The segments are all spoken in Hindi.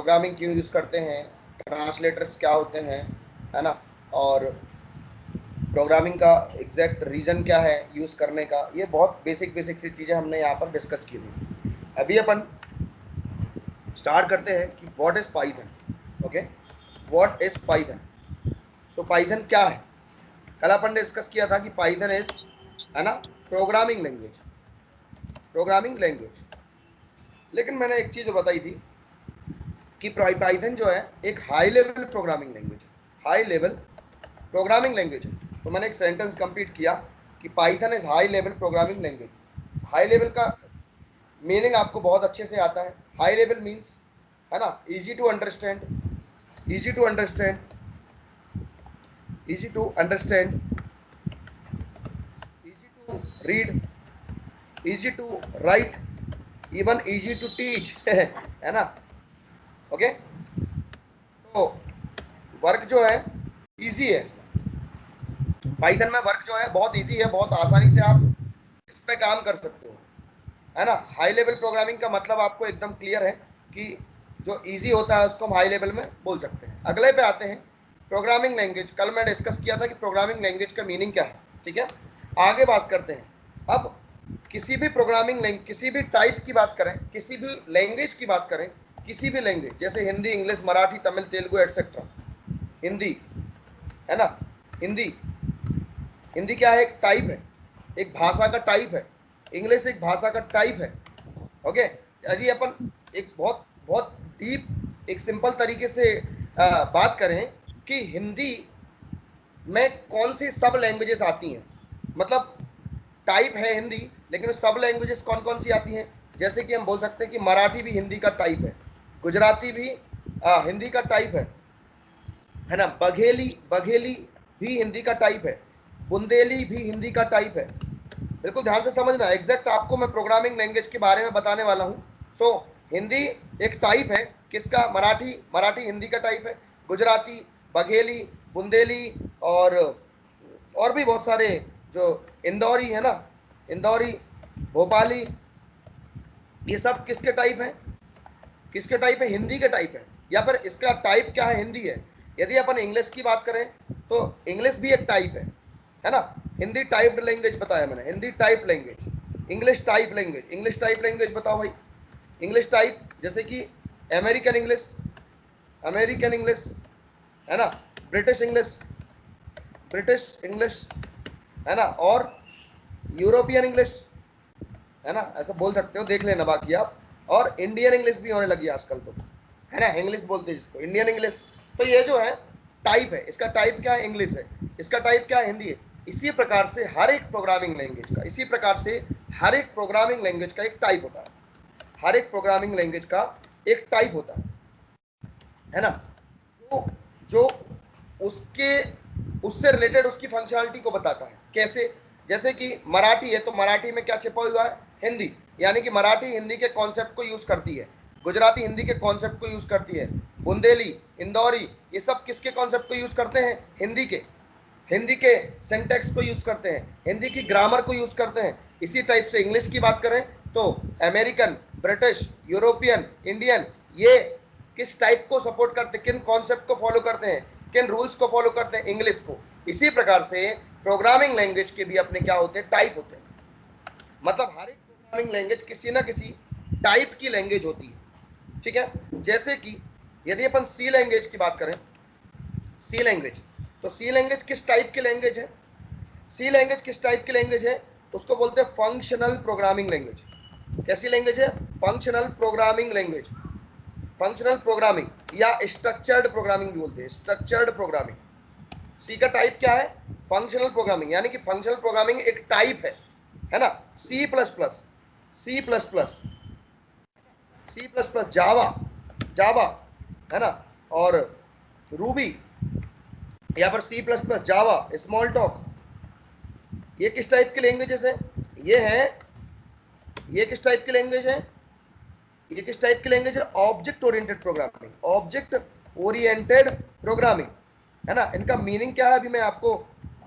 प्रोग्रामिंग क्यों यूज़ करते हैं, ट्रांसलेटर्स क्या होते हैं, है ना, और प्रोग्रामिंग का एग्जैक्ट रीज़न क्या है यूज़ करने का। ये बहुत बेसिक बेसिक सी चीज़ें हमने यहाँ पर डिस्कस की थी। अभी अपन स्टार्ट करते हैं कि what is Python. Okay, what is Python. So Python क्या है। कल अपन ने डिस्कस किया था कि पाइथन इज, है ना, प्रोग्रामिंग लैंग्वेज, प्रोग्रामिंग लैंग्वेज। लेकिन मैंने एक चीज़ बताई थी कि पाइथन जो है एक हाई लेवल प्रोग्रामिंग लैंग्वेज है, हाई लेवल प्रोग्रामिंग लैंग्वेज है। तो मैंने एक सेंटेंस कंप्लीट किया कि Python is high level programming language. High level का मीनिंग आपको बहुत अच्छे से आता है। हाई लेवल मीन्स, है ना, easy to understand, easy to understand, easy to understand, easy to read, easy to write, even easy to teach है ना। ओके, तो वर्क जो है इजी है इसमें। पाइथन में वर्क जो है बहुत इजी है, बहुत आसानी से आप इस पे काम कर सकते हो, है ना। हाई लेवल प्रोग्रामिंग का मतलब आपको एकदम क्लियर है कि जो इजी होता है उसको हम हाई लेवल में बोल सकते हैं। अगले पे आते हैं, प्रोग्रामिंग लैंग्वेज। कल मैं डिस्कस किया था कि प्रोग्रामिंग लैंग्वेज का मीनिंग क्या है, ठीक है। आगे बात करते हैं। अब किसी भी प्रोग्रामिंग लैंग्वेज, किसी भी टाइप की बात करें, किसी भी लैंग्वेज की बात करें, किसी भी लैंग्वेज जैसे हिंदी, इंग्लिश, मराठी, तमिल, तेलुगु एटसेट्रा। हिंदी, है ना, हिंदी, हिंदी क्या है, एक टाइप है, एक भाषा का टाइप है। इंग्लिश एक भाषा का टाइप है। ओके, यदि अपन एक बहुत बहुत डीप एक सिंपल तरीके से बात करें कि हिंदी में कौन सी सब लैंग्वेजेस आती हैं, मतलब टाइप है हिंदी, लेकिन सब लैंग्वेजेस कौन कौन सी आती हैं। जैसे कि हम बोल सकते हैं कि मराठी भी हिंदी का टाइप है, गुजराती भी हिंदी का टाइप है ना, बघेली, बघेली भी हिंदी का टाइप है, बुंदेली भी हिंदी का टाइप है। बिल्कुल ध्यान से समझना, एग्जैक्ट आपको मैं प्रोग्रामिंग लैंग्वेज के बारे में बताने वाला हूँ। सो हिंदी एक टाइप है किसका, मराठी, मराठी हिंदी का टाइप है, गुजराती, बघेली, बुंदेली, और भी बहुत सारे, जो इंदौरी है ना, इंदौरी, भोपाली, ये सब किसके टाइप है, किसके टाइप है, हिंदी के टाइप है। या फिर इसका टाइप क्या है, हिंदी है। यदि अपन इंग्लिश की बात करें तो इंग्लिश भी एक टाइप है ना। हिंदी टाइप्ड लैंग्वेज बताया मैंने, Hindi type language. English type language, English type language बताओ भाई। इंग्लिश टाइप जैसे कि अमेरिकन इंग्लिश, अमेरिकन इंग्लिश, है ना, ब्रिटिश इंग्लिश, ब्रिटिश इंग्लिश, है ना, और यूरोपियन इंग्लिश, है ना, ऐसा बोल सकते हो, देख लेना बाकी आप। और इंडियन इंग्लिश भी होने लगी आजकल तो, है ना, इंग्लिश बोलते हैं जिसको, इंडियन इंग्लिश। तो ये जो है टाइप है, इसका टाइप क्या है, इंग्लिश है। इसका टाइप क्या है, हिंदी है। इसी प्रकार से हर एक प्रोग्रामिंग लैंग्वेज का, इसी प्रकार से हर एक प्रोग्रामिंग लैंग्वेज का एक टाइप होता है, हर एक प्रोग्रामिंग लैंग्वेज का एक टाइप होता है ना, जो जो उसके, उससे रिलेटेड उसकी फंक्शनलिटी को बताता है। कैसे, जैसे कि मराठी है तो मराठी में क्या छिपा हुआ है, हिंदी, यानी कि मराठी हिंदी के कॉन्सेप्ट को यूज करती है, गुजराती हिंदी के कॉन्सेप्ट को यूज करती है, बुंदेली, इंदौरी, ये सब किसके कॉन्सेप्ट को यूज करते हैं, हिंदी के, हिंदी के सिंटैक्स को यूज करते हैं, हिंदी की ग्रामर को यूज करते हैं। इसी टाइप से इंग्लिश की बात करें तो अमेरिकन, ब्रिटिश, यूरोपियन, इंडियन, ये किस टाइप को सपोर्ट करते, किन कॉन्सेप्ट को फॉलो करते हैं, किन रूल्स को फॉलो करते हैं, इंग्लिश को। इसी प्रकार से प्रोग्रामिंग लैंग्वेज के भी अपने क्या होते हैं, टाइप होते हैं। मतलब हर एक प्रोग्रामिंग लैंग्वेज किसी ना किसी टाइप की लैंग्वेज होती है, ठीक है। जैसे कि यदि अपन सी लैंग्वेज की बात करें, सी लैंग्वेज, तो सी लैंग्वेज किस टाइप की लैंग्वेज है, सी लैंग्वेज किस टाइप की लैंग्वेज है, उसको बोलते हैं फंक्शनल प्रोग्रामिंग लैंग्वेज। कैसी लैंग्वेज है, functional programming language, functional programming या स्ट्रक्चर्ड प्रोग्रामिंग भी बोलते हैं, स्ट्रक्चर्ड प्रोग्रामिंग। सी का टाइप क्या है, फंक्शनल प्रोग्रामिंग, यानी कि फंक्शनल प्रोग्रामिंग एक टाइप है ना। C plus plus, C plus plus, C plus plus, Java, Java, है ना, और रूबी, या पर C plus plus, Java, Smalltalk, ये किस टाइप की लैंग्वेजेस है, ये है, ये किस टाइप की लैंग्वेज है, ये किस टाइप की लैंग्वेज है, object oriented programming, object oriented programming, है ना। इनका मीनिंग क्या है अभी मैं आपको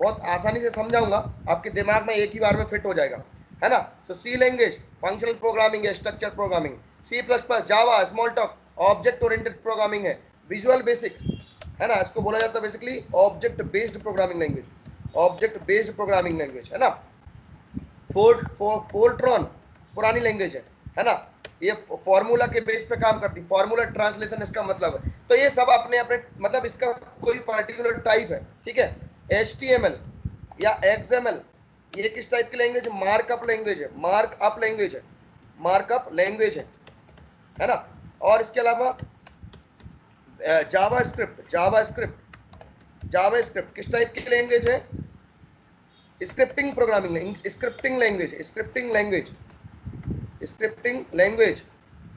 बहुत आसानी से समझाऊंगा, आपके दिमाग में एक ही बार में फिट हो जाएगा, है ना। So C language functional programming है, structure programming, C plus plus, Java, Smalltalk, object oriented programming है, विजुअल बेसिक है ना, इसको बोला जाता है basically object based programming language, object based programming language है ना। फोर्ट्रॉन पुरानी लैंग्वेज है ना, ये फॉर्मूला के बेस पे काम करती, फॉर्मूला ट्रांसलेशन इसका मतलब है। तो ये सब अपने अपने मतलब इसका कोई पर्टिकुलर टाइप है, ठीक है। HTML या XML ये किस टाइप की लैंग्वेज, मार्कअप लैंग्वेज है, मार्कअप लैंग्वेज है, मार्कअप लैंग्वेज है ना। और इसके अलावा जावा स्क्रिप्ट, जावा स्क्रिप्ट, जावा स्क्रिप्ट किस टाइप की लैंग्वेज है, scripting programming, scripting language, scripting language, scripting language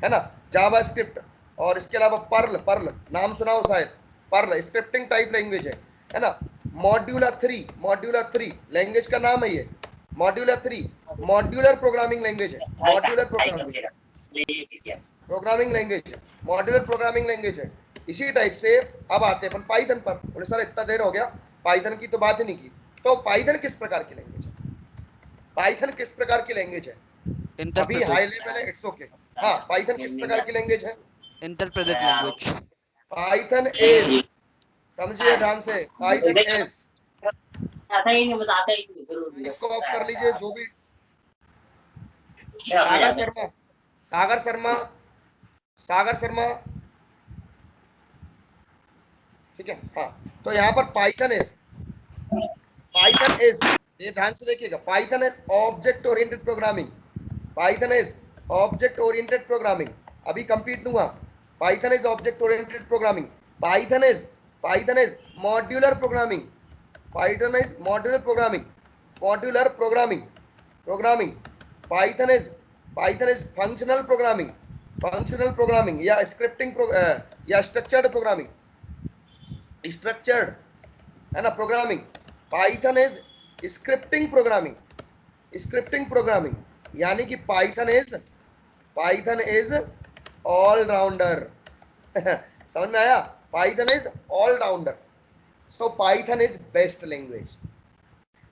है ना, जावा स्क्रिप्ट। और इसके अलावा पर्ल, पर्ल नाम सुना हो शायद, पर्ल स्क्रिप्टिंग टाइप लैंग्वेज है ना। मॉड्यूलर 3, मॉड्यूलर 3 लैंग्वेज का नाम है ये, मॉड्यूलर 3 मॉड्यूलर प्रोग्रामिंग लैंग्वेज है, मॉड्यूलर प्रोग्रामिंग लैंग्वेज है, मॉड्यूलर प्रोग्रामिंग लैंग्वेज है। इसी टाइप से अब आते हैं अपन पाइथन पर। बोले सर इतना देर हो गया, पाइथन की तो बात ही नहीं की। तो पाइथन किस प्रकार की लैंग्वेज है, पाइथन किस प्रकार की लैंग्वेज है, अभी हाई लेवल है, इट्स ओके। हाँ, पाइथन किस प्रकार की लैंग्वेज है, इंटरप्रेटेड लैंग्वेज। पाइथन इज, समझिए ध्यान से, पाइथन इज, को ऑफ कर लीजिए जो भी, सागर शर्मा, सागर शर्मा, सागर शर्मा, ठीक है। हाँ, तो यहाँ पर पाइथन इज, पाइथन इज, ये ध्यान से देखिएगा, Python is object oriented programming, Python is object oriented programming, अभी कंप्लीट दूंगा। Python is object oriented programming, Python is modular programming, Python is modular programming, modular programming, programming, Python is functional programming, functional programming या स्क्रिप्टिंग या स्ट्रक्चर्ड प्रोग्रामिंग, स्ट्रक्चर्ड है ना programming. Python is scripting programming, scripting programming, यानी कि पाइथन इज ऑल राउंडर समझ में आया, Python is all rounder. So Python is best language,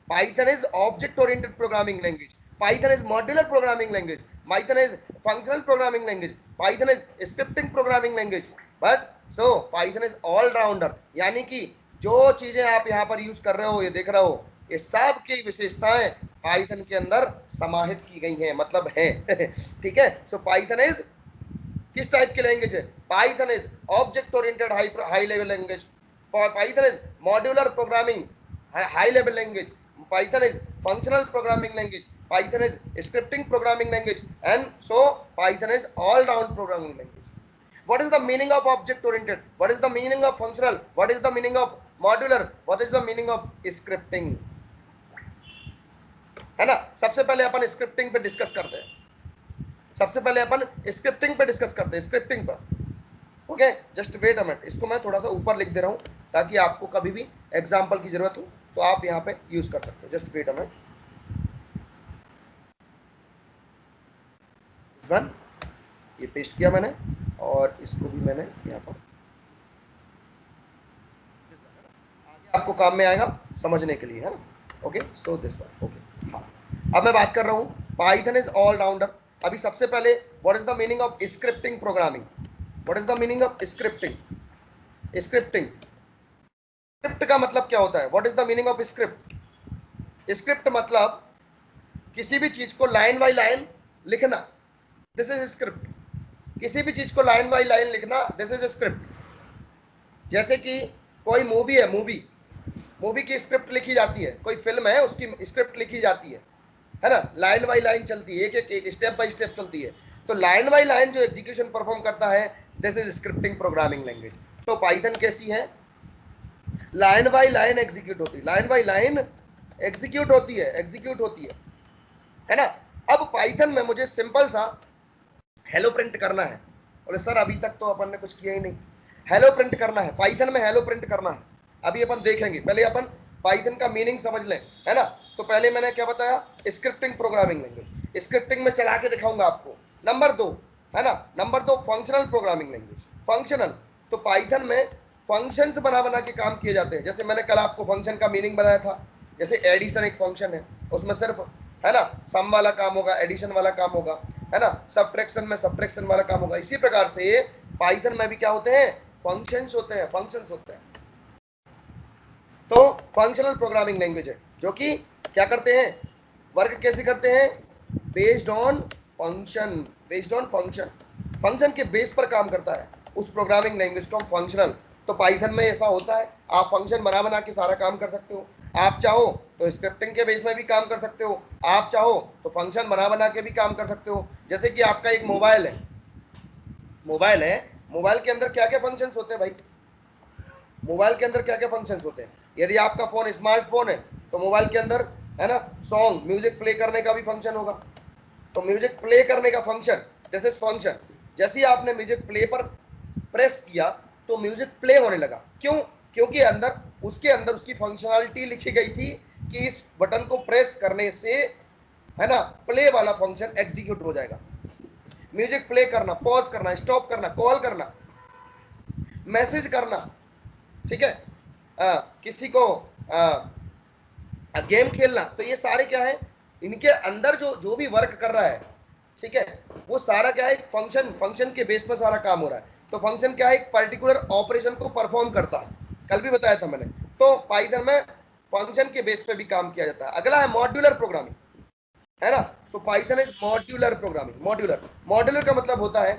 Python is object oriented programming language, Python is modular programming language, Python is functional programming language, Python is scripting programming language, but so Python is all rounder, यानी कि जो चीजें आप यहाँ पर यूज कर रहे हो, ये देख रहे हो, ये सब की विशेषताएं पाइथन के अंदर समाहित की गई हैं, मतलब है ठीक है। सो पाइथन इज किस टाइप की लैंग्वेज है, Python is object oriented high level language, Python is modular programming high level language, Python is functional programming language, Python is scripting programming language, and so Python is all round programming language. What is the meaning of object oriented? What is the meaning of functional? What is the meaning of modular? What is the meaning of scripting? है ना। सबसे पहले अपन स्क्रिप्टिंग पे डिस्कस करते हैं, सबसे पहले अपन स्क्रिप्टिंग पे डिस्कस करते हैं, स्क्रिप्टिंग पर। Okay, just wait a minute, इसको मैं थोड़ा सा ऊपर लिख दे रहा हूँ ताकि आपको कभी भी एग्जाम्पल की जरूरत हो तो आप यहाँ पे यूज कर सकते हो। जस्ट वेट अ मिनट, ये पेस्ट किया मैंने और इसको भी मैंने यहाँ पर, आगे आपको काम में आएगा समझने के लिए, है ना। Okay, so this one, okay. हाँ, अब मैं बात कर रहा हूँ पाइथन इज ऑल राउंडर। अभी सबसे पहले what is the meaning of scripting programming, what is the meaning of scripting, scripting, script का मतलब क्या होता है, what is the meaning of script, script मतलब किसी भी चीज को लाइन बाय लाइन लिखना, दिस इज स्क्रिप्ट, किसी भी चीज को लाइन बाय लाइन लिखना, दिस इज स्क्रिप्ट। जैसे कि कोई मूवी है, मूवी की स्क्रिप्ट लिखी जाती है, कोई फिल्म है उसकी स्क्रिप्ट लिखी जाती है ना, लाइन बाय लाइन चलती है, एक स्टेप बाय स्टेप चलती है। तो लाइन बाय लाइन जो एग्जीक्यूशन परफॉर्म करता है, this is scripting programming language. तो पाइथन कैसी है, लाइन बाय लाइन एग्जीक्यूट होती है, लाइन बाय लाइन एग्जीक्यूट होती है, एग्जीक्यूट होती है ना। अब पाइथन में मुझे सिंपल सा हेलो प्रिंट करना है। बोले सर अभी तक तो अपन ने कुछ किया ही नहीं, हेलो प्रिंट करना है, पाइथन में हेलो प्रिंट करना है। अभी अपन देखेंगे, पहले अपन पाइथन का मीनिंग समझ लें, है ना। तो पहले मैंने क्या बताया, स्क्रिप्टिंग प्रोग्रामिंग लैंग्वेज, स्क्रिप्टिंग में चला के दिखाऊंगा आपको। नंबर 2 है ना, number 2 functional programming language, functional, तो पाइथन में फंक्शंस बना बना के काम किए जाते हैं। जैसे मैंने कल आपको फंक्शन का मीनिंग बताया था, जैसे एडिशन एक फंक्शन है, उसमें सिर्फ है ना सम वाला काम होगा, एडिशन वाला काम होगा, है ना, सब्ट्रैक्शन में सब्ट्रैक्शन वाला काम होगा। इसी प्रकार से पाइथन में भी क्या होते हैं, फंक्शंस होते हैं, फंक्शंस होते हैं। तो फंक्शनल प्रोग्रामिंग लैंग्वेज है जो कि क्या करते हैं, वर्क कैसे करते हैं, based on function, based on function, function के बेस पर काम करता है, उस प्रोग्रामिंग लैंग्वेज को हम फंक्शनल। तो पाइथन में ऐसा होता है, आप फंक्शन बना बना के सारा काम कर सकते हो, आप चाहो तो स्क्रिप्टिंग के बेस में भी काम कर सकते हो, आप चाहो तो फंक्शन बना बना के भी काम कर सकते हो। जैसे कि आपका एक मोबाइल है, मोबाइल है, मोबाइल के अंदर क्या क्या फंक्शंस होते हैं भाई, मोबाइल के अंदर क्या क्या फंक्शंस होते हैं। यदि आपका फोन स्मार्टफोन है तो मोबाइल के अंदर है ना सॉन्ग, म्यूजिक प्ले करने का भी फंक्शन होगा। तो म्यूजिक प्ले करने का फंक्शन, दिस इज फंक्शन। जैसे ही आपने म्यूजिक प्ले पर प्रेस किया तो म्यूजिक प्ले होने लगा, क्यों, क्योंकि अंदर उसके अंदर उसकी फंक्शनलिटी लिखी गई थी कि इस बटन को प्रेस करने से है ना प्ले वाला फंक्शन एग्जीक्यूट हो जाएगा। म्यूजिक प्ले करना, पॉज करना, स्टॉप करना, कॉल करना, मैसेज करना, ठीक है, किसी को गेम खेलना, तो ये सारे क्या है, इनके अंदर जो जो भी वर्क कर रहा है, ठीक है, वो सारा क्या है, एक फंक्शन, फंक्शन के बेस पर सारा काम हो रहा है। तो फंक्शन क्या है, एक पर्टिकुलर ऑपरेशन को परफॉर्म करता है, कल भी बताया था मैंने। तो पाइथन में फंक्शन के बेस पे भी काम किया जाता है। अगला है मॉड्यूलर प्रोग्रामिंग, है ना। सो Python is modular programming. Modular, modular का मतलब होता है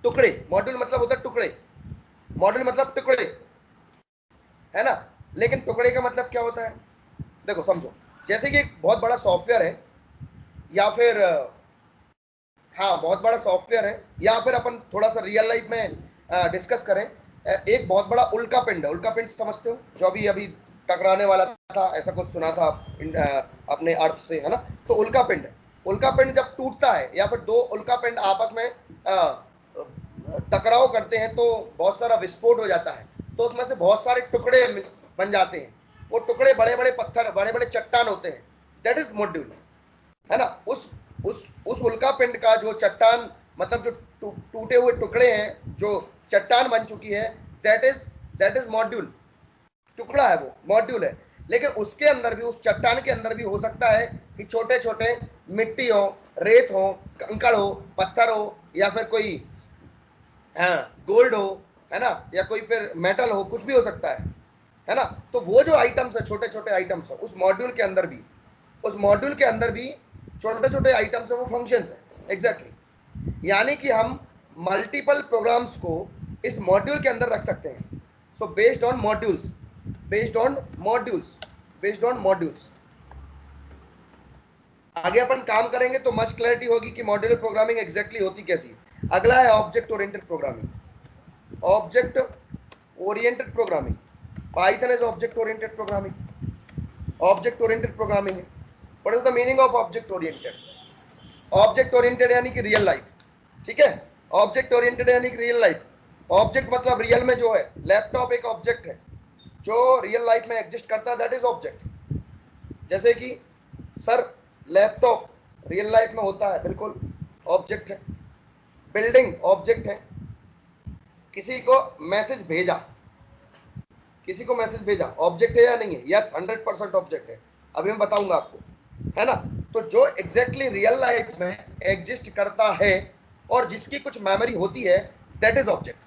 टुकड़े, मॉड्यूल मतलब होता है टुकड़े, मॉड्यूल मतलब टुकड़े, है ना। लेकिन टुकड़े का मतलब क्या होता है, देखो समझो, जैसे कि एक बहुत बड़ा सॉफ्टवेयर है, या फिर हाँ बहुत बड़ा सॉफ्टवेयर है, या फिर अपन थोड़ा सा रियल लाइफ में डिस्कस करें, एक बहुत बड़ा उल्का पिंड है, उल्का पिंड समझते हो, जो अभी अभी टकराने वाला था, ऐसा कुछ सुना था अपने अर्थ से, है ना। तो उल्का पिंड है, उल्का पिंड जब टूटता है या फिर दो उल्का पिंड आपस में टकराव करते हैं तो बहुत सारा विस्फोट हो जाता है, तो उसमें से बहुत सारे टुकड़े बन जाते हैं। वो टुकड़े बड़े बड़े पत्थर, बड़े बड़े चट्टान होते हैं, दैट इज मॉड्यूल, है ना। उस उल्का पिंड का जो चट्टान, मतलब जो टूटे हुए टुकड़े हैं, जो चट्टान बन चुकी है, दैट इज मॉड्यूल, टुकड़ा है, वो मॉड्यूल है। लेकिन उसके अंदर भी, उस चट्टान के अंदर भी हो सकता है कि छोटे छोटे मिट्टी हो, रेत हो, कंकड़ हो, पत्थर हो, या फिर कोई गोल्ड हो, है ना, या कोई फिर मेटल हो, कुछ भी हो सकता है ना। तो वो जो आइटम्स है, छोटे छोटे आइटम्स है, उस मॉड्यूल के अंदर भी, उस मॉड्यूल के अंदर भी छोटे छोटे आइटम्स है, वो फंक्शंस है एग्जैक्टली। यानी कि हम मल्टीपल प्रोग्राम्स को इस मॉड्यूल के अंदर रख सकते हैं। So based on modules, based on modules, based on modules. आगे अपन काम करेंगे तो मच क्लैरिटी होगी कि मॉड्यूलर प्रोग्रामिंग एग्जैक्टली होती कैसी। अगला है object oriented programming. Object oriented programming, Python is object oriented programming, object oriented programming है। What is the meaning of object oriented, object oriented यानी कि रियल लाइफ, ठीक है, ऑब्जेक्ट ओरिएंटेड यानी कि रियल लाइफ। ऑब्जेक्ट मतलब रियल में जो है, लैपटॉप एक ऑब्जेक्ट है जो रियल लाइफ में एग्जिस्ट करता है, दैट इज ऑब्जेक्ट। जैसे कि सर लैपटॉप रियल लाइफ में होता है, बिल्कुल ऑब्जेक्ट है। बिल्डिंग ऑब्जेक्ट है। किसी को मैसेज भेजा, किसी को मैसेज भेजा, ऑब्जेक्ट है या नहीं है, यस 100% ऑब्जेक्ट है, अभी मैं बताऊंगा आपको, है ना। तो जो एग्जैक्टली रियल लाइफ में एग्जिस्ट करता है और जिसकी कुछ मेमोरी होती है, दैट इज ऑब्जेक्ट।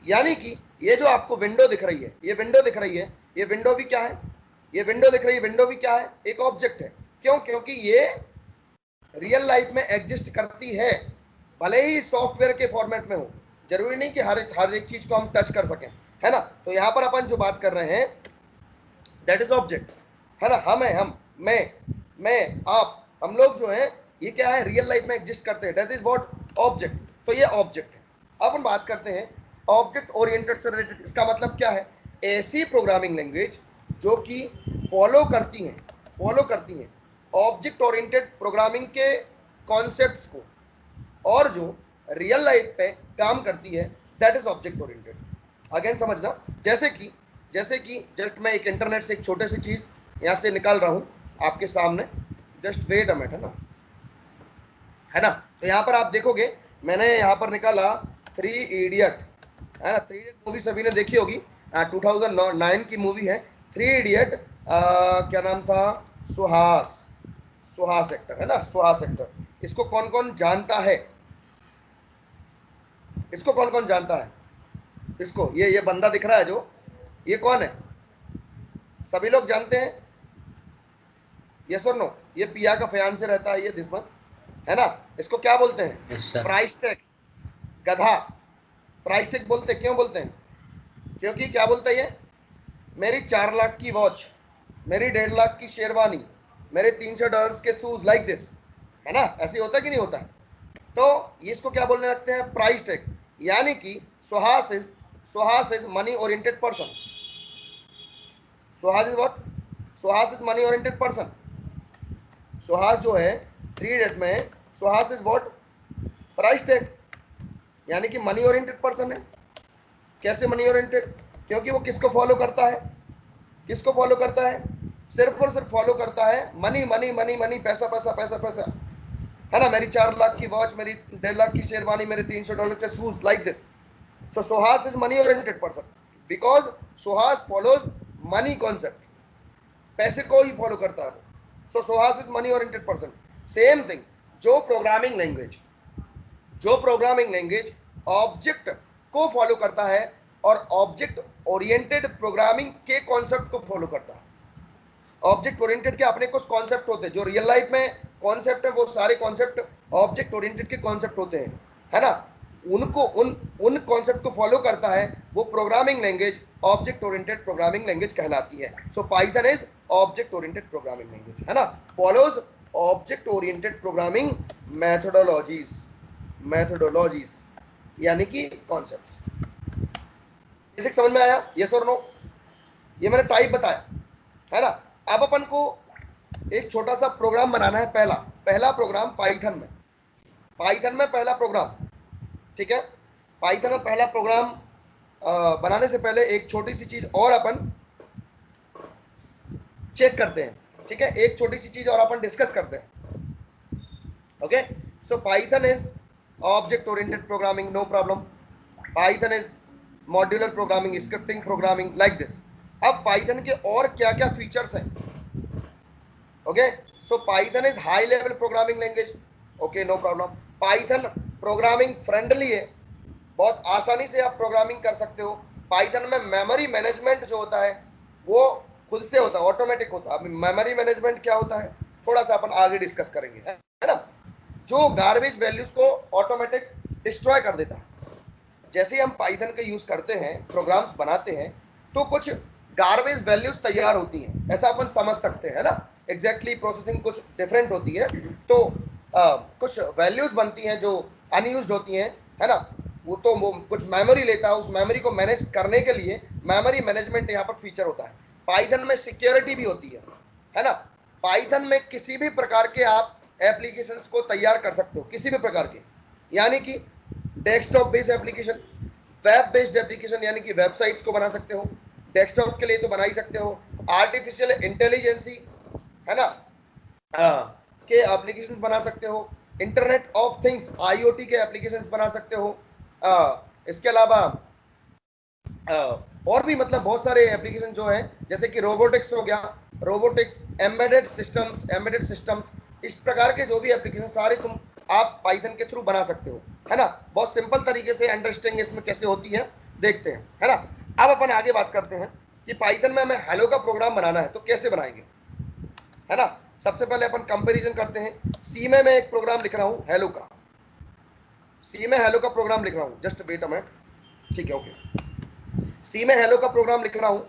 यानी कि ये जो आपको विंडो दिख रही है, ये विंडो दिख रही है, ये विंडो भी क्या है, ये विंडो दिख रही है, विंडो भी क्या है, एक ऑब्जेक्ट है। क्यों, क्योंकि ये रियल लाइफ में एग्जिस्ट करती है, भले ही सॉफ्टवेयर के फॉर्मेट में हो, जरूरी नहीं कि हर एक चीज को हम टच कर सकें, है ना। तो यहां पर अपन जो बात कर रहे हैं, दैट इज ऑब्जेक्ट, है ना। हम है, हम, मैं, आप, हम लोग जो है, ये क्या है, रियल लाइफ में एग्जिस्ट करते हैं, दैट इज व्हाट, ऑब्जेक्ट। तो ये ऑब्जेक्ट है। अब हम बात करते हैं ऑब्जेक्ट ओरिएंटेड से रिलेटेड। इसका मतलब क्या है, ऐसी प्रोग्रामिंग लैंग्वेज जो कि फॉलो करती हैं, फॉलो करती हैं ऑब्जेक्ट ओरिएंटेड प्रोग्रामिंग के कॉन्सेप्ट्स को, और जो रियल लाइफ पे काम करती है, that is object oriented. Again समझना, जैसे कि जस्ट मैं एक इंटरनेट से एक छोटे सी चीज यहाँ से निकाल रहा हूँ आपके सामने, जस्ट वेट अ मिनट, है ना। तो यहाँ पर आप देखोगे, मैंने यहाँ पर निकाला 3 इडियट, है ना। 3 इडियट मूवी सभी ने देखी होगी, 2009 की मूवी है 3 इडियट। क्या नाम था, सुहास, सुहास एक्टर, है ना, सुहास एक्टर। इसको कौन कौन जानता है, इसको कौन कौन जानता है? इसको, ये बंदा दिख रहा है जो, ये कौन है? सभी लोग जानते हैं? यस और नो? ये पिया का फयान से रहता है, ये दुश्मन है ना। इसको क्या बोलते हैं? Yes sir. Price tag. गधा। प्राइस टैग बोलते, क्यों बोलते हैं? क्योंकि क्या बोलता है ये? मेरी 4 लाख की वॉच, मेरी 1.5 लाख की शेरवानी, मेरे $300 के शूज, लाइक दिस, है ना। ऐसे होता है कि नहीं होता है? तो ये इसको क्या बोलने लगते हैं? Price tag. यानी कि Suhas is money oriented person. Suhas is what? Suhas is money oriented person. Suhas जो है 3 इडियट में, Suhas is what? Price tag, यानी कि मनी ओरिएंटेड पर्सन है। कैसे मनी ओरिएंटेड? क्योंकि वो किसको फॉलो करता है? किसको फॉलो करता है? सिर्फ और सिर्फ फॉलो करता है मनी मनी मनी मनी, पैसा पैसा पैसा पैसा, है ना। मेरी 4 लाख की वॉच, मेरी 1.5 लाख की शेरवानी, मेरे $300 के shoes, like this. So Suhas is money oriented person because Suhas follows money concept, पैसे को ही फॉलो करता है। So Suhas is money oriented person. Same thing, जो प्रोग्रामिंग लैंग्वेज ऑब्जेक्ट को फॉलो करता है और ऑब्जेक्ट ओरिएंटेड प्रोग्रामिंग के कॉन्सेप्ट को फॉलो करता है। ऑब्जेक्ट ओरिएंटेड के अपने कुछ कॉन्सेप्ट होते हैं, जो रियल लाइफ में कॉन्सेप्ट है, वो सारे कॉन्सेप्ट ऑब्जेक्ट ओरिएंटेड के कॉन्सेप्ट होते हैं, है ना। उनको उन कॉन्सेप्ट को फॉलो करता है, वो programming language object oriented programming language कहलाती है। सो Python is object oriented programming language, है ना। फॉलोज ऑब्जेक्ट ओरिएंटेड प्रोग्रामिंग मैथोडोलॉजीज यानी कि कॉन्सेप्ट्स। बेसिक समझ में आया? यस और नो? ये मैंने टाइप बताया, है ना। अब अपन को एक छोटा सा प्रोग्राम बनाना है, पहला प्रोग्राम पाइथन में पहला प्रोग्राम, ठीक है। पाइथन में पहला प्रोग्राम बनाने से पहले एक छोटी सी चीज और अपन चेक करते हैं, ठीक है। एक छोटी सी चीज और अपन डिस्कस करते हैं, okay. So Python is object oriented programming, no problem. Python is modular programming, scripting programming, like this. अब पाइथन के और क्या क्या फीचर्स हैं? Okay, so Python is high level programming language, okay, no problem. Python programming friendly है, बहुत आसानी से आप प्रोग्रामिंग कर सकते हो। पाइथन में मेमोरी मैनेजमेंट जो होता है वो खुद से होता है, ऑटोमेटिक होता है। अब मेमोरी मैनेजमेंट क्या होता है थोड़ा सा अपन आगे डिस्कस करेंगे, है ना। जो गार्बेज वैल्यूज को ऑटोमेटिक डिस्ट्रॉय कर देता है। जैसे ही हम पाइथन का यूज करते हैं, प्रोग्राम्स बनाते हैं, तो कुछ गार्बेज वैल्यूज तैयार होती हैं, ऐसा अपन समझ सकते हैं, ना। एग्जैक्टली प्रोसेसिंग कुछ डिफरेंट होती है, तो कुछ वैल्यूज बनती हैं जो अनयूज्ड होती हैं, है ना। वो कुछ मेमोरी लेता है, उस मेमोरी को मैनेज करने के लिए मेमोरी मैनेजमेंट यहाँ पर फीचर होता है। पाइथन में सिक्योरिटी भी होती है ना। पाइथन में किसी भी प्रकार के आप एप्लीकेशंस को तैयार कर सकते हो, किसी भी प्रकार के, यानी कि desktop based application, web based application, यानी कि वेबसाइट्स को बना सकते हो। डेस्कटॉप के लिए तो बना ही सकते हो। आर्टिफिशियल इंटेलिजेंसी, है ना, के एप्लीकेशन बना सकते हो। इंटरनेट ऑफ थिंग्स, आईओटी के एप्लीकेशन बना सकते हो। इसके अलावा और भी मतलब बहुत सारे एप्लीकेशन जो है, जैसे कि रोबोटिक्स हो गया, रोबोटिक्स, एम्बेडेड सिस्टम्स, इस प्रकार के जो भी एप्लीकेशन सारे आप पाइथन के थ्रू बना सकते हो, है ना। बहुत सिंपल तरीके से अंडरस्टैंडिंग इसमें कैसे होती है देखते हैं, है ना। अब अपन आगे बात करते हैं कि पाइथन में हमें हेलो का प्रोग्राम बनाना है तो कैसे बनाएंगे, है ना। सबसे पहले अपन कंपैरिजन करते हैं। सी में मैं एक प्रोग्राम लिख रहा हूं हेलो का, सी में हेलो का प्रोग्राम लिख रहा हूं, जस्ट वेट अ मिनट, ठीक है, ओके। सी में हेलो का प्रोग्राम लिख रहा हूं,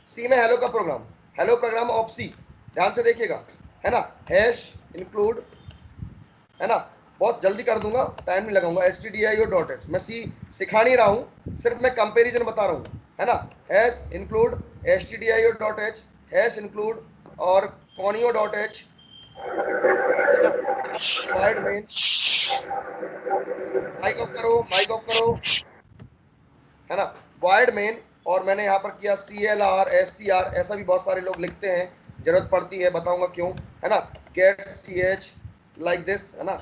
सी में हेलो का प्रोग्राम, हेलो प्रोग्राम ऑफ सी, ध्यान से देखिएगा, है ना। हैश इंक्लूड, है ना, बहुत जल्दी कर दूंगा, टाइम नहीं लगाऊंगा। stdio.h, मैं सी सिखा नहीं रहा हूं, सिर्फ मैं कंपैरिजन बता रहा हूं, है ना। Hash include stdio.h, hash include और conio.h, wide main, mic off करो, है ना, वाइड मेन। और मैंने यहाँ पर किया CLR SCR, ऐसा भी बहुत सारे लोग लिखते हैं, जरूरत पड़ती है, बताऊंगा क्यों, है ना। गेट CH लाइक दिस, है ना।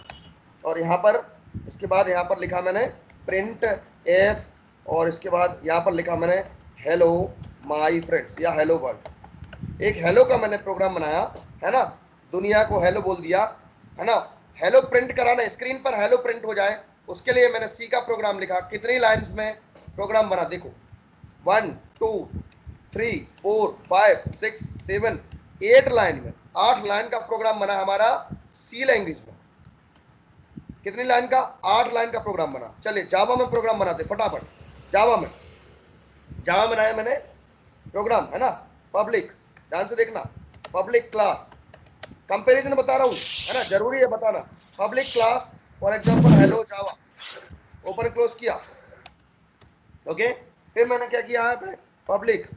और यहाँ पर इसके बाद यहाँ पर लिखा मैंने प्रिंट F, और इसके बाद यहाँ पर लिखा मैंने हेलो माय फ्रेंड्स या हेलो वर्ल्ड। एक हेलो का मैंने प्रोग्राम बनाया, है ना, दुनिया को हेलो बोल दिया, है ना। हेलो प्रिंट कराना, स्क्रीन पर हेलो प्रिंट हो जाए, उसके लिए मैंने सी का प्रोग्राम लिखा। कितनी लाइंस में प्रोग्राम बना, देखो 1 2 3 4 5 6 7 8 लाइन में, 8 लाइन का प्रोग्राम बना हमारा सी लैंग्वेज में। कितनी लाइन का, 8 लाइन का प्रोग्राम बना। चलिए जावा में प्रोग्राम बनाते फटाफट। जावा में बनाया मैंने प्रोग्राम, है ना, पब्लिक, ध्यान से देखना, पब्लिक क्लास, कंपैरिजन बता रहा हूं, है ना, जरूरी है बताना। Public class for example hello Java, open close किया, ओके। फिर मैंने क्या किया यहाँ पे, public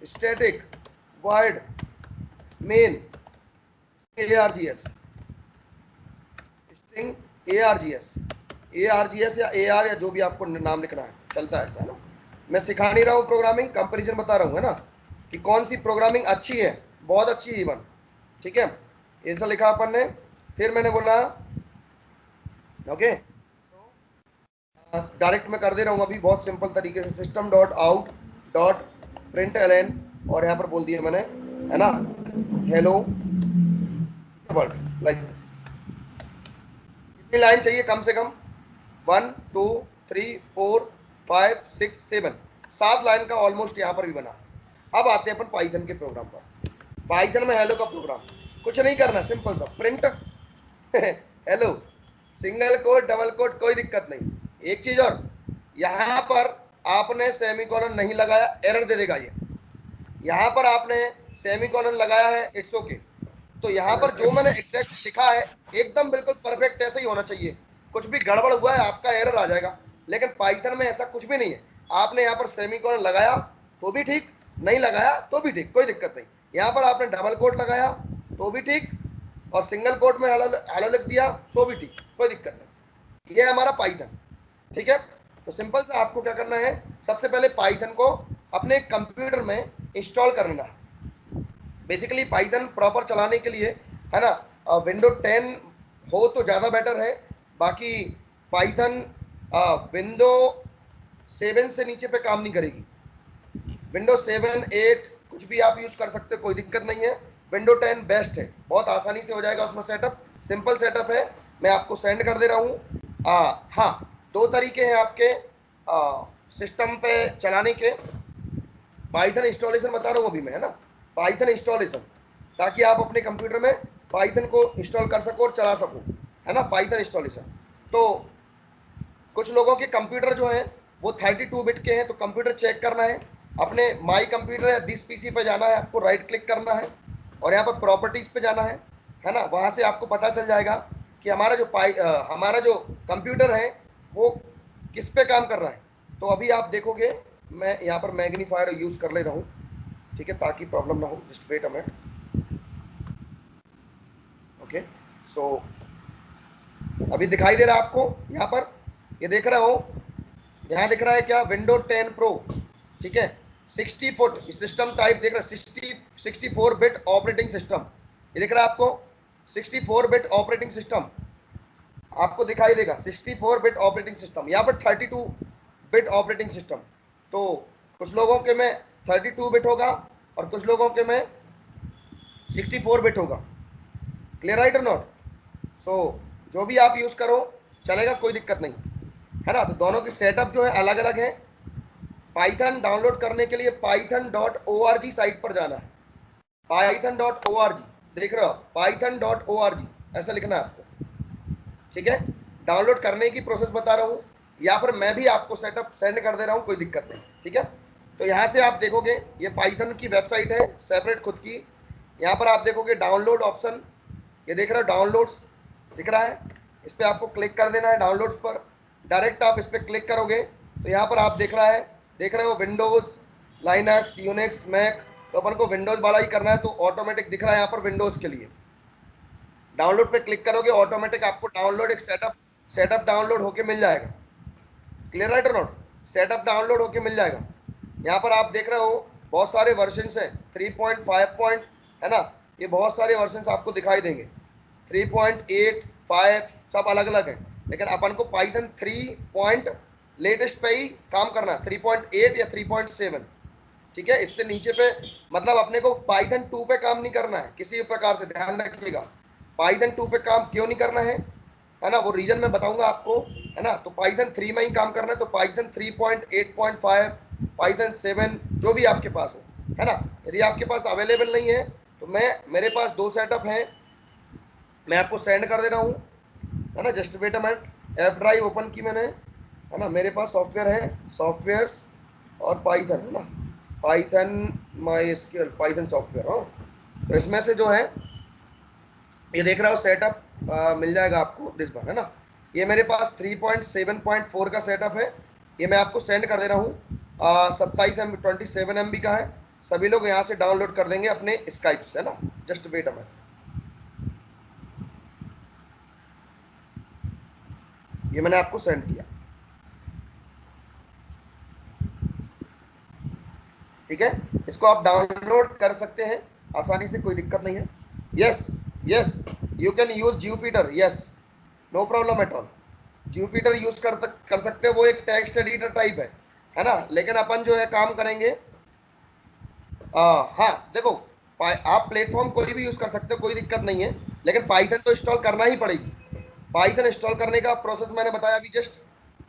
static void main args string args या ar या जो भी आपको नाम लिखना है चलता है, ऐसा है ना। मैं सिखा नहीं रहा हूँ प्रोग्रामिंग, कंपैरिजन बता रहा हूँ, है ना, कि कौन सी प्रोग्रामिंग अच्छी है, बहुत अच्छी है इवन, ठीक है। ऐसा लिखा अपन ने। फिर मैंने बोला ओके, डायरेक्ट मैं कर दे रहा हूँ अभी बहुत सिंपल तरीके से, system dot out dot print L, और यहाँ पर बोल दिया मैंने, है ना, हेलो वर्ल्ड, लाइक दिस। कितनी लाइन चाहिए, कम से कम 1 2 3 4 5 6 7 7 लाइन का ऑलमोस्ट यहाँ पर भी बना। अब आते हैं अपन पाइथन के प्रोग्राम पर। पाइथन में हेलो का प्रोग्राम कुछ नहीं करना, सिंपल सा print hello, single quote double quote कोई दिक्कत नहीं। एक चीज और, यहां पर आपने सेमीकोलन नहीं लगाया, एरर दे देगा ये। यहां पर आपने सेमीकोलन लगाया है, इट्स ओके। तो यहां पर जो मैंने एग्जैक्ट लिखा है एकदम बिल्कुल परफेक्ट ऐसे ही होना चाहिए। कुछ भी गड़बड़ हुआ है आपका एरर आ जाएगा। लेकिन पाइथन में ऐसा कुछ भी नहीं है। आपने यहाँ पर सेमीकोलन लगाया तो भी ठीक, नहीं लगाया तो भी ठीक, कोई दिक्कत नहीं। यहाँ पर आपने डबल कोट लगाया तो भी ठीक, और सिंगल कोट में हेलो लिख दिया तो भी ठीक, कोई दिक्कत नहीं। ये है हमारा पाइथन, ठीक है। तो सिंपल से आपको क्या करना है, सबसे पहले पाइथन को अपने कंप्यूटर में इंस्टॉल करना है। बेसिकली पाइथन प्रॉपर चलाने के लिए, है ना, विंडो 10 हो तो ज़्यादा बेटर है। बाकी पाइथन विंडो 7 से नीचे पे काम नहीं करेगी। विंडो 7 8 कुछ भी आप यूज़ कर सकते हो, कोई दिक्कत नहीं है। विंडो 10 बेस्ट है, बहुत आसानी से हो जाएगा उसमें सेटअप, सिंपल सेटअप है। मैं आपको सेंड कर दे रहा हूँ। हाँ, 2 तरीके हैं आपके सिस्टम पे चलाने के। पाइथन इंस्टॉलेशन बता रहा हूँ अभी मैं, है ना, पाइथन इंस्टॉलेशन, ताकि आप अपने कंप्यूटर में पाइथन को इंस्टॉल कर सको और चला सको, है ना, पाइथन इंस्टॉलेशन। तो कुछ लोगों के कंप्यूटर जो हैं वो 32 बिट के हैं, तो कंप्यूटर चेक करना है, अपने माई कंप्यूटर या दिस पीसी पे जाना है, आपको राइट क्लिक करना है और यहाँ पर प्रॉपर्टीज़ पे जाना है ना। वहाँ से आपको पता चल जाएगा कि हमारा जो कंप्यूटर है वो किस पे काम कर रहा है। तो अभी आप देखोगे, मैं यहाँ पर मैग्नीफायर यूज़ कर ले रहा हूँ, ठीक है, ताकि प्रॉब्लम ना हो। Just wait a minute, okay. So अभी दिखाई दे रहा है आपको, यहाँ पर ये देख रहे हो, यहाँ दिख रहा है क्या, विंडो 10 प्रो, ठीक है, 60 फुट सिस्टम टाइप देख रहा है, 64 बिट ऑपरेटिंग सिस्टम, ये दिख रहा है आपको, 64 बिट ऑपरेटिंग सिस्टम आपको दिखाई देगा, 64 बिट ऑपरेटिंग सिस्टम, यहाँ पर 32 बिट ऑपरेटिंग सिस्टम। तो कुछ लोगों के में 32 बिट होगा और कुछ लोगों के में 64 बिट होगा। क्लियर, राइट और नॉट? सो जो भी आप यूज़ करो चलेगा, कोई दिक्कत नहीं, है ना। तो दोनों की सेटअप जो है अलग अलग है। पाइथन डाउनलोड करने के लिए python.org साइट पर जाना है, python.org, देख रहे हो, python.org ऐसा लिखना है आपको, ठीक है। डाउनलोड करने की प्रोसेस बता रहा हूँ, या फिर मैं भी आपको सेटअप सेंड कर दे रहा हूँ, कोई दिक्कत नहीं, ठीक है। तो यहाँ से आप देखोगे, ये पाइथन की वेबसाइट है सेपरेट खुद की। यहाँ पर आप देखोगे डाउनलोड ऑप्शन, ये देख रहे हो, डाउनलोड्स दिख रहा है, इस पर आपको क्लिक कर देना है। डाउनलोड्स पर डायरेक्ट आप इस पर क्लिक करोगे तो यहाँ पर आप देख रहे हो विंडोज़, लाइनक्स, यूनिक्स, मैक। तो अपन को विंडोज़ वाला ही करना है, तो ऑटोमेटिक दिख रहा है यहाँ पर विंडोज़ के लिए। डाउनलोड पे क्लिक करोगे, ऑटोमेटिक आपको डाउनलोड एक सेटअप डाउनलोड होके मिल जाएगा। क्लियर, राइट और नॉट? सेटअप डाउनलोड होके मिल जाएगा। यहाँ पर आप देख रहे हो बहुत सारे वर्जन्स हैं, 3.5 है ना, ये बहुत सारे वर्जन्स आपको दिखाई देंगे, 3.8 5 सब अलग अलग हैं। लेकिन अपन को पाइथन 3 लेटेस्ट पे ही काम करना है, 3.8 या 3.7, ठीक है। इससे नीचे पे मतलब अपने को पाइथन 2 पे काम नहीं करना है किसी भी प्रकार से, ध्यान रखिएगा। पाइथन 2 पे काम क्यों नहीं करना है ना, वो रीजन मैं बताऊंगा आपको, है ना। तो पाइथन 3 में ही काम करना है तो पाइथन 3.8.5 पाइथन 7 जो भी आपके पास हो, है ना। यदि आपके पास अवेलेबल नहीं है तो मेरे पास 2 सेटअप हैं, मैं आपको सेंड कर दे रहा हूँ, है ना। Just wait a minute, F drive open की मैंने, है ना। मेरे पास सॉफ्टवेयर है, सॉफ्टवेयर्स और पाइथन, है ना। Python MySQL Python software, हाँ। तो इसमें से जो है ये देख रहा हो सेटअप मिल जाएगा आपको दिस बार, है ना। ये मेरे पास 3.7.4 का सेटअप है, ये मैं आपको सेंड कर दे रहा हूँ। 27 MB का है, सभी लोग यहाँ से डाउनलोड कर देंगे अपने स्काइप से, है ना। जस्ट वेट अ मिनट, ये मैंने आपको सेंड किया, ठीक है। इसको आप डाउनलोड कर सकते हैं आसानी से, कोई दिक्कत नहीं है। Yes yes, you can use Jupyter, yes, no problem at all. Jupyter use कर सकते हो, वो एक टेक्स्ट एडिटर टाइप है ना। लेकिन अपन जो है काम करेंगे, हाँ देखो, आप प्लेटफॉर्म कोई भी यूज कर सकते हो, कोई दिक्कत नहीं है, लेकिन पाइथन तो इंस्टॉल करना ही पड़ेगी। पाइथन इंस्टॉल करने का प्रोसेस मैंने बताया अभी जस्ट,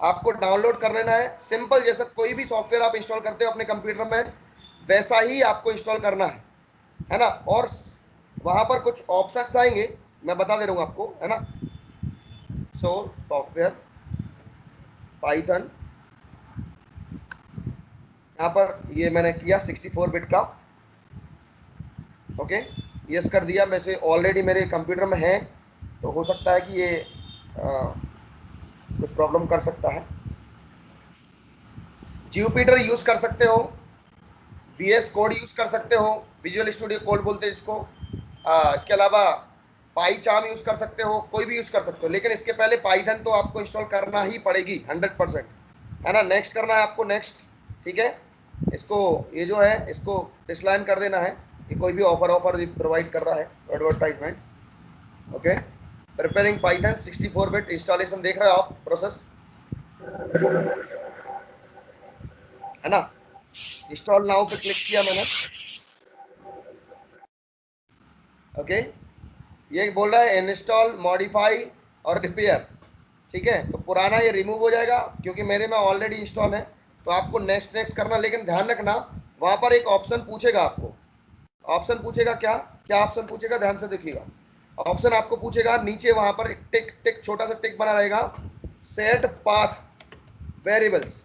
आपको डाउनलोड कर लेना है, सिंपल जैसा कोई भी सॉफ्टवेयर आप इंस्टॉल करते हो अपने कंप्यूटर में वैसा ही आपको इंस्टॉल करना है ना। और वहां पर कुछ ऑप्शंस आएंगे, मैं बता दे रहा हूँ आपको, है ना। सो सॉफ्टवेयर पाइथन, यहाँ पर ये मैंने किया 64 बिट का, ओके, यस कर दिया। वैसे ऑलरेडी मेरे कंप्यूटर में है, तो हो सकता है कि ये कुछ प्रॉब्लम कर सकता है। ज्यूपिटर यूज कर सकते हो, वीएस कोड यूज कर सकते हो, विजुअल स्टूडियो कोड बोलते हैं इसको। इसके अलावा पाईचार्म यूज कर सकते हो, कोई भी यूज कर सकते हो, लेकिन इसके पहले पाइथन तो आपको इंस्टॉल करना ही पड़ेगी 100%, है ना। नेक्स्ट करना है आपको, नेक्स्ट, ठीक है। इसको ये जो है इसको डिसलाइन कर देना है कि कोई भी ऑफर प्रोवाइड कर रहा है advertisement, okay. Preparing Python 64 bit installation, देख रहे हो आप प्रोसेस, है ना। इंस्टॉल नाउ पे क्लिक किया मैंने, ओके। ये बोल रहा है इंस्टॉल, मॉडिफाई और रिपेयर, ठीक है। तो पुराना ये रिमूव हो जाएगा क्योंकि मेरे में ऑलरेडी इंस्टॉल है, तो आपको नेक्स्ट नेक्स्ट करना। लेकिन ध्यान रखना, वहां पर एक ऑप्शन पूछेगा आपको, ऑप्शन पूछेगा, क्या क्या ऑप्शन पूछेगा, ध्यान से देखिएगा। ऑप्शन आपको पूछेगा नीचे, वहां पर एक टिक टिक छोटा सा टिक बना रहेगा, सेट पाथ वेरिएबल्स,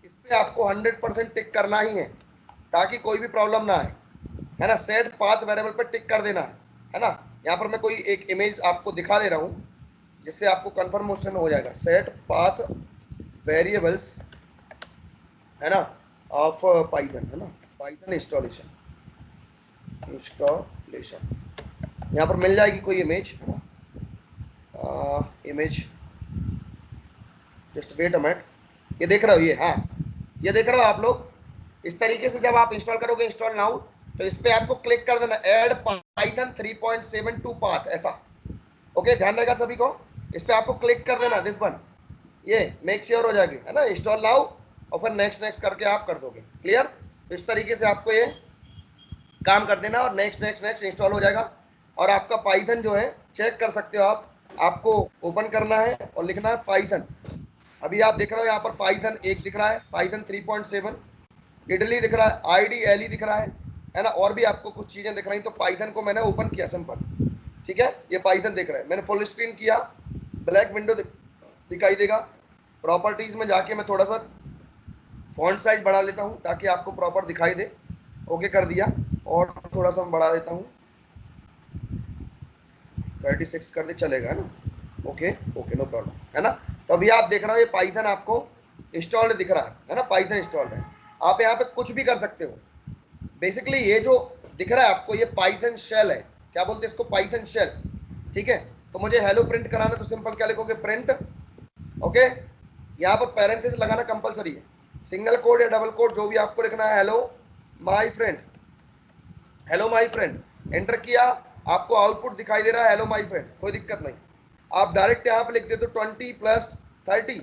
इस पे आपको 100% टिक करना ही है ताकि कोई भी प्रॉब्लम ना आए, है ना। सेट पाथ वेरिएबल पे टिक कर देना है ना। यहाँ पर मैं कोई एक इमेज आपको दिखा दे रहा हूँ जिससे आपको कंफर्मेशन हो जाएगा। सेट पाथ वेरिएबल्स, है ना, ऑफ पाइथन, है ना, पाइथन इंस्टॉलेशन, यहाँ पर मिल जाएगी कोई इमेज, है ना। Image, just wait a minute, ये देख रहे हो, ये, हाँ, ये देख रहे हो आप लोग। इस तरीके से जब आप इंस्टॉल करोगे इंस्टॉल नाउ, तो इस पे आपको क्लिक कर देना, ऐड पाइथन 3.72 पाथ, ऐसा, ओके। ध्यान रहेगा सभी को, इस पे आपको क्लिक कर देना दिस वन, ये मेक श्योर हो जाएगी, है ना, इंस्टॉल नाउ, और फिर नेक्स्ट नेक्स्ट करके आप कर दोगे, क्लियर। तो इस तरीके से आपको ये काम कर देना और नेक्स्ट नेक्स्ट नेक्स्ट इंस्टॉल हो जाएगा। और आपका पाइथन जो है चेक कर सकते हो आप, आपको ओपन करना है और लिखना है पाइथन। अभी आप देख रहे हो यहाँ पर पाइथन 1 दिख रहा है, पाइथन 3.7, इडली दिख रहा है, आईडी एली दिख रहा है ना। और भी आपको कुछ चीजें दिख रही, तो पाइथन को मैंने ओपन किया सिंपल, ठीक है। ये पाइथन दिख रहा है, मैंने फुल स्क्रीन किया, ब्लैक विंडो दिखाई देगा। प्रॉपर्टीज में जाके मैं थोड़ा सा फॉन्ट साइज बढ़ा लेता हूँ ताकि आपको प्रॉपर दिखाई दे, ओके कर दिया। और थोड़ा सा बढ़ा देता हूँ, 36 कर दे, चलेगा, है ना, ओके ओके, नो प्रॉब्लम, है ना। तो अभी आप देख रहे हो ये पाइथन आपको इंस्टॉल्ड दिख रहा है ना, पाइथन इंस्टॉल्ड है। आप यहाँ पे कुछ भी कर सकते हो, बेसिकली ये जो दिख रहा है आपको ये पाइथन शेल है, क्या बोलते हैं इसको, पाइथन शेल, ठीक है। तो मुझे हेलो प्रिंट कराना, तो सिंपल क्या लिखोगे, प्रिंट, ओके। यहाँ पर पैरेंथेसिस लगाना कंपलसरी है, सिंगल कोड या डबल कोड जो भी आपको लिखना है, hello my friend, hello my friend, enter किया, आपको आउटपुट दिखाई दे रहा है हेलो माय फ्रेंड, कोई दिक्कत नहीं। आप डायरेक्ट यहाँ पे लिख देते हो 20 + 30,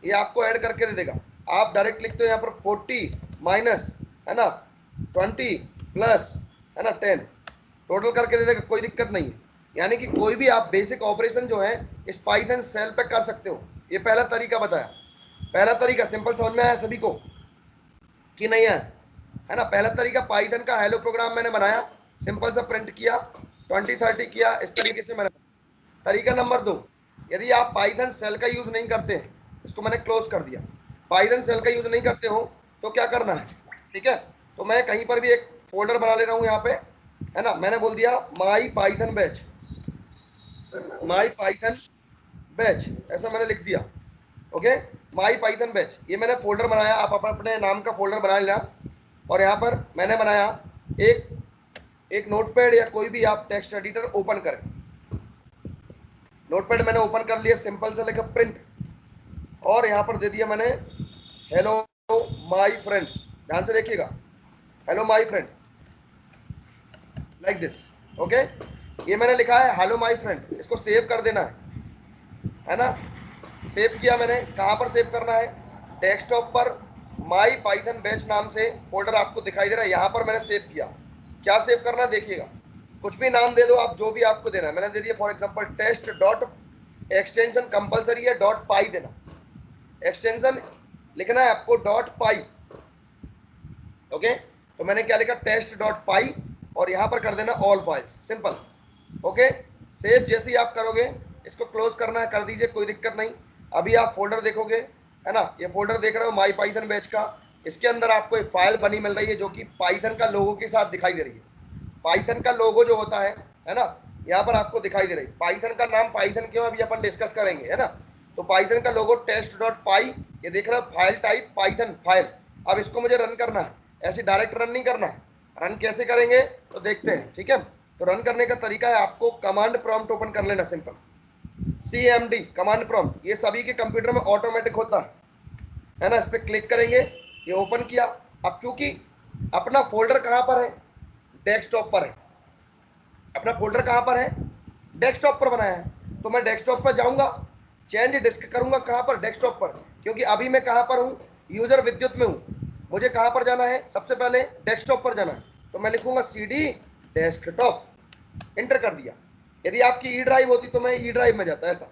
ये आपको ऐड करके दे देगा। आप डायरेक्ट लिखते हो यहाँ पर 40 माइनस, है ना, 20 प्लस, है ना 10, टोटल करके दे देगा, कोई दिक्कत नहीं है। यानी कि कोई भी आप बेसिक ऑपरेशन जो है इस पाइथन सेल पे कर सकते हो, ये पहला तरीका बताया। पहला तरीका सिंपल समझ में आया सभी को कि नहीं है ना? पहला तरीका पाइथन का हेलो प्रोग्राम मैंने बनाया, सिंपल सा प्रिंट किया, 20-30 किया, इस तरीके से मैंने। तरीका नंबर 2, यदि आप पाइथन सेल का यूज नहीं करते हैं, इसको मैंने क्लोज कर दिया, पाइथन सेल का यूज नहीं करते हो तो क्या करना है, ठीक है? तो मैं कहीं पर भी एक फोल्डर बना ले रहा हूँ यहाँ पे, है ना? मैंने बोल दिया माई पाइथन बैच, माई पाइथन बैच, ऐसा मैंने लिख दिया। ओके, माई पाइथन बैच, ये मैंने फोल्डर बनाया, आप अपने नाम का फोल्डर बना लेना। और यहाँ पर मैंने बनाया एक नोटपैड या कोई भी आप टेक्स्ट एडिटर ओपन करें। नोटपैड मैंने ओपन कर लिया, सिंपल से लिखा प्रिंट, और यहाँ पर दे दिया मैंने हेलो माई फ्रेंड। ध्यान से देखिएगा, hello my friend, like this. Okay, ये मैंने लिखा है हेलो माई फ्रेंड, इसको सेव कर देना है ना? सेव किया मैंने, कहाँ पर सेव करना है? डेस्कटॉप पर माई पाइथन बैच नाम से फोल्डर आपको दिखाई दे रहा है, यहाँ पर मैंने सेव किया। क्या सेव करना देखिएगा, कुछ भी नाम दे दो आप, जो भी आपको देना है। मैंने दे दिया for example test dot, extension compulsory है डॉट पाई देना, एक्सटेंशन लिखना है आपको डॉट पाई। ओके, तो मैंने क्या लिखा, टेस्ट डॉट पाई, और यहाँ पर कर देना all files, simple. Okay, save जैसे ही आप करोगे, इसको क्लोज करना है कर दीजिए, कोई दिक्कत नहीं। अभी आप फोल्डर देखोगे, है ना? ये फोल्डर देख रहे हो माई पाइथन बैच का, इसके अंदर आपको एक फाइल बनी मिल रही है जो कि पाइथन का लोगो के साथ दिखाई दे रही है। पाइथन का लोगो जो होता है ना, यहाँ पर आपको दिखाई दे रही है। पाइथन का नाम पाइथन क्यों, अभी अपन डिस्कस करेंगे, है ना? तो पाइथन का लोगो टेस्ट डॉट पाई, ये देख रहे हो, फाइल टाइप पाइथन फाइल। अब इसको मुझे रन करना है, ऐसे डायरेक्ट रन नहीं करना है। रन कैसे करेंगे तो देखते हैं, ठीक है? तो रन करने का तरीका है, आपको कमांड प्रॉम्प्ट ओपन कर लेना, सिंपल CMD कमांड प्रॉम्प्ट, ये सभी के कंप्यूटर में ऑटोमेटिक होता है ना? इस पर क्लिक करेंगे, ये ओपन किया। अब चूंकि अपना फोल्डर कहाँ पर है, डेस्कटॉप पर है। अपना फोल्डर कहाँ पर है, डेस्कटॉप पर बनाया है, तो मैं डेस्कटॉप पर जाऊंगा, चेंज डिस्क करूंगा, कहाँ पर, डेस्कटॉप पर, क्योंकि अभी मैं कहाँ पर हूँ, यूजर विद्युत में हूँ। मुझे कहाँ पर जाना है, सबसे पहले डेस्कटॉप पर जाना है, तो मैं लिखूंगा CD डेस्कटॉप, इंटर कर दिया। यदि आपकी ई ड्राइव होती तो मैं ई ड्राइव में जाता, ऐसा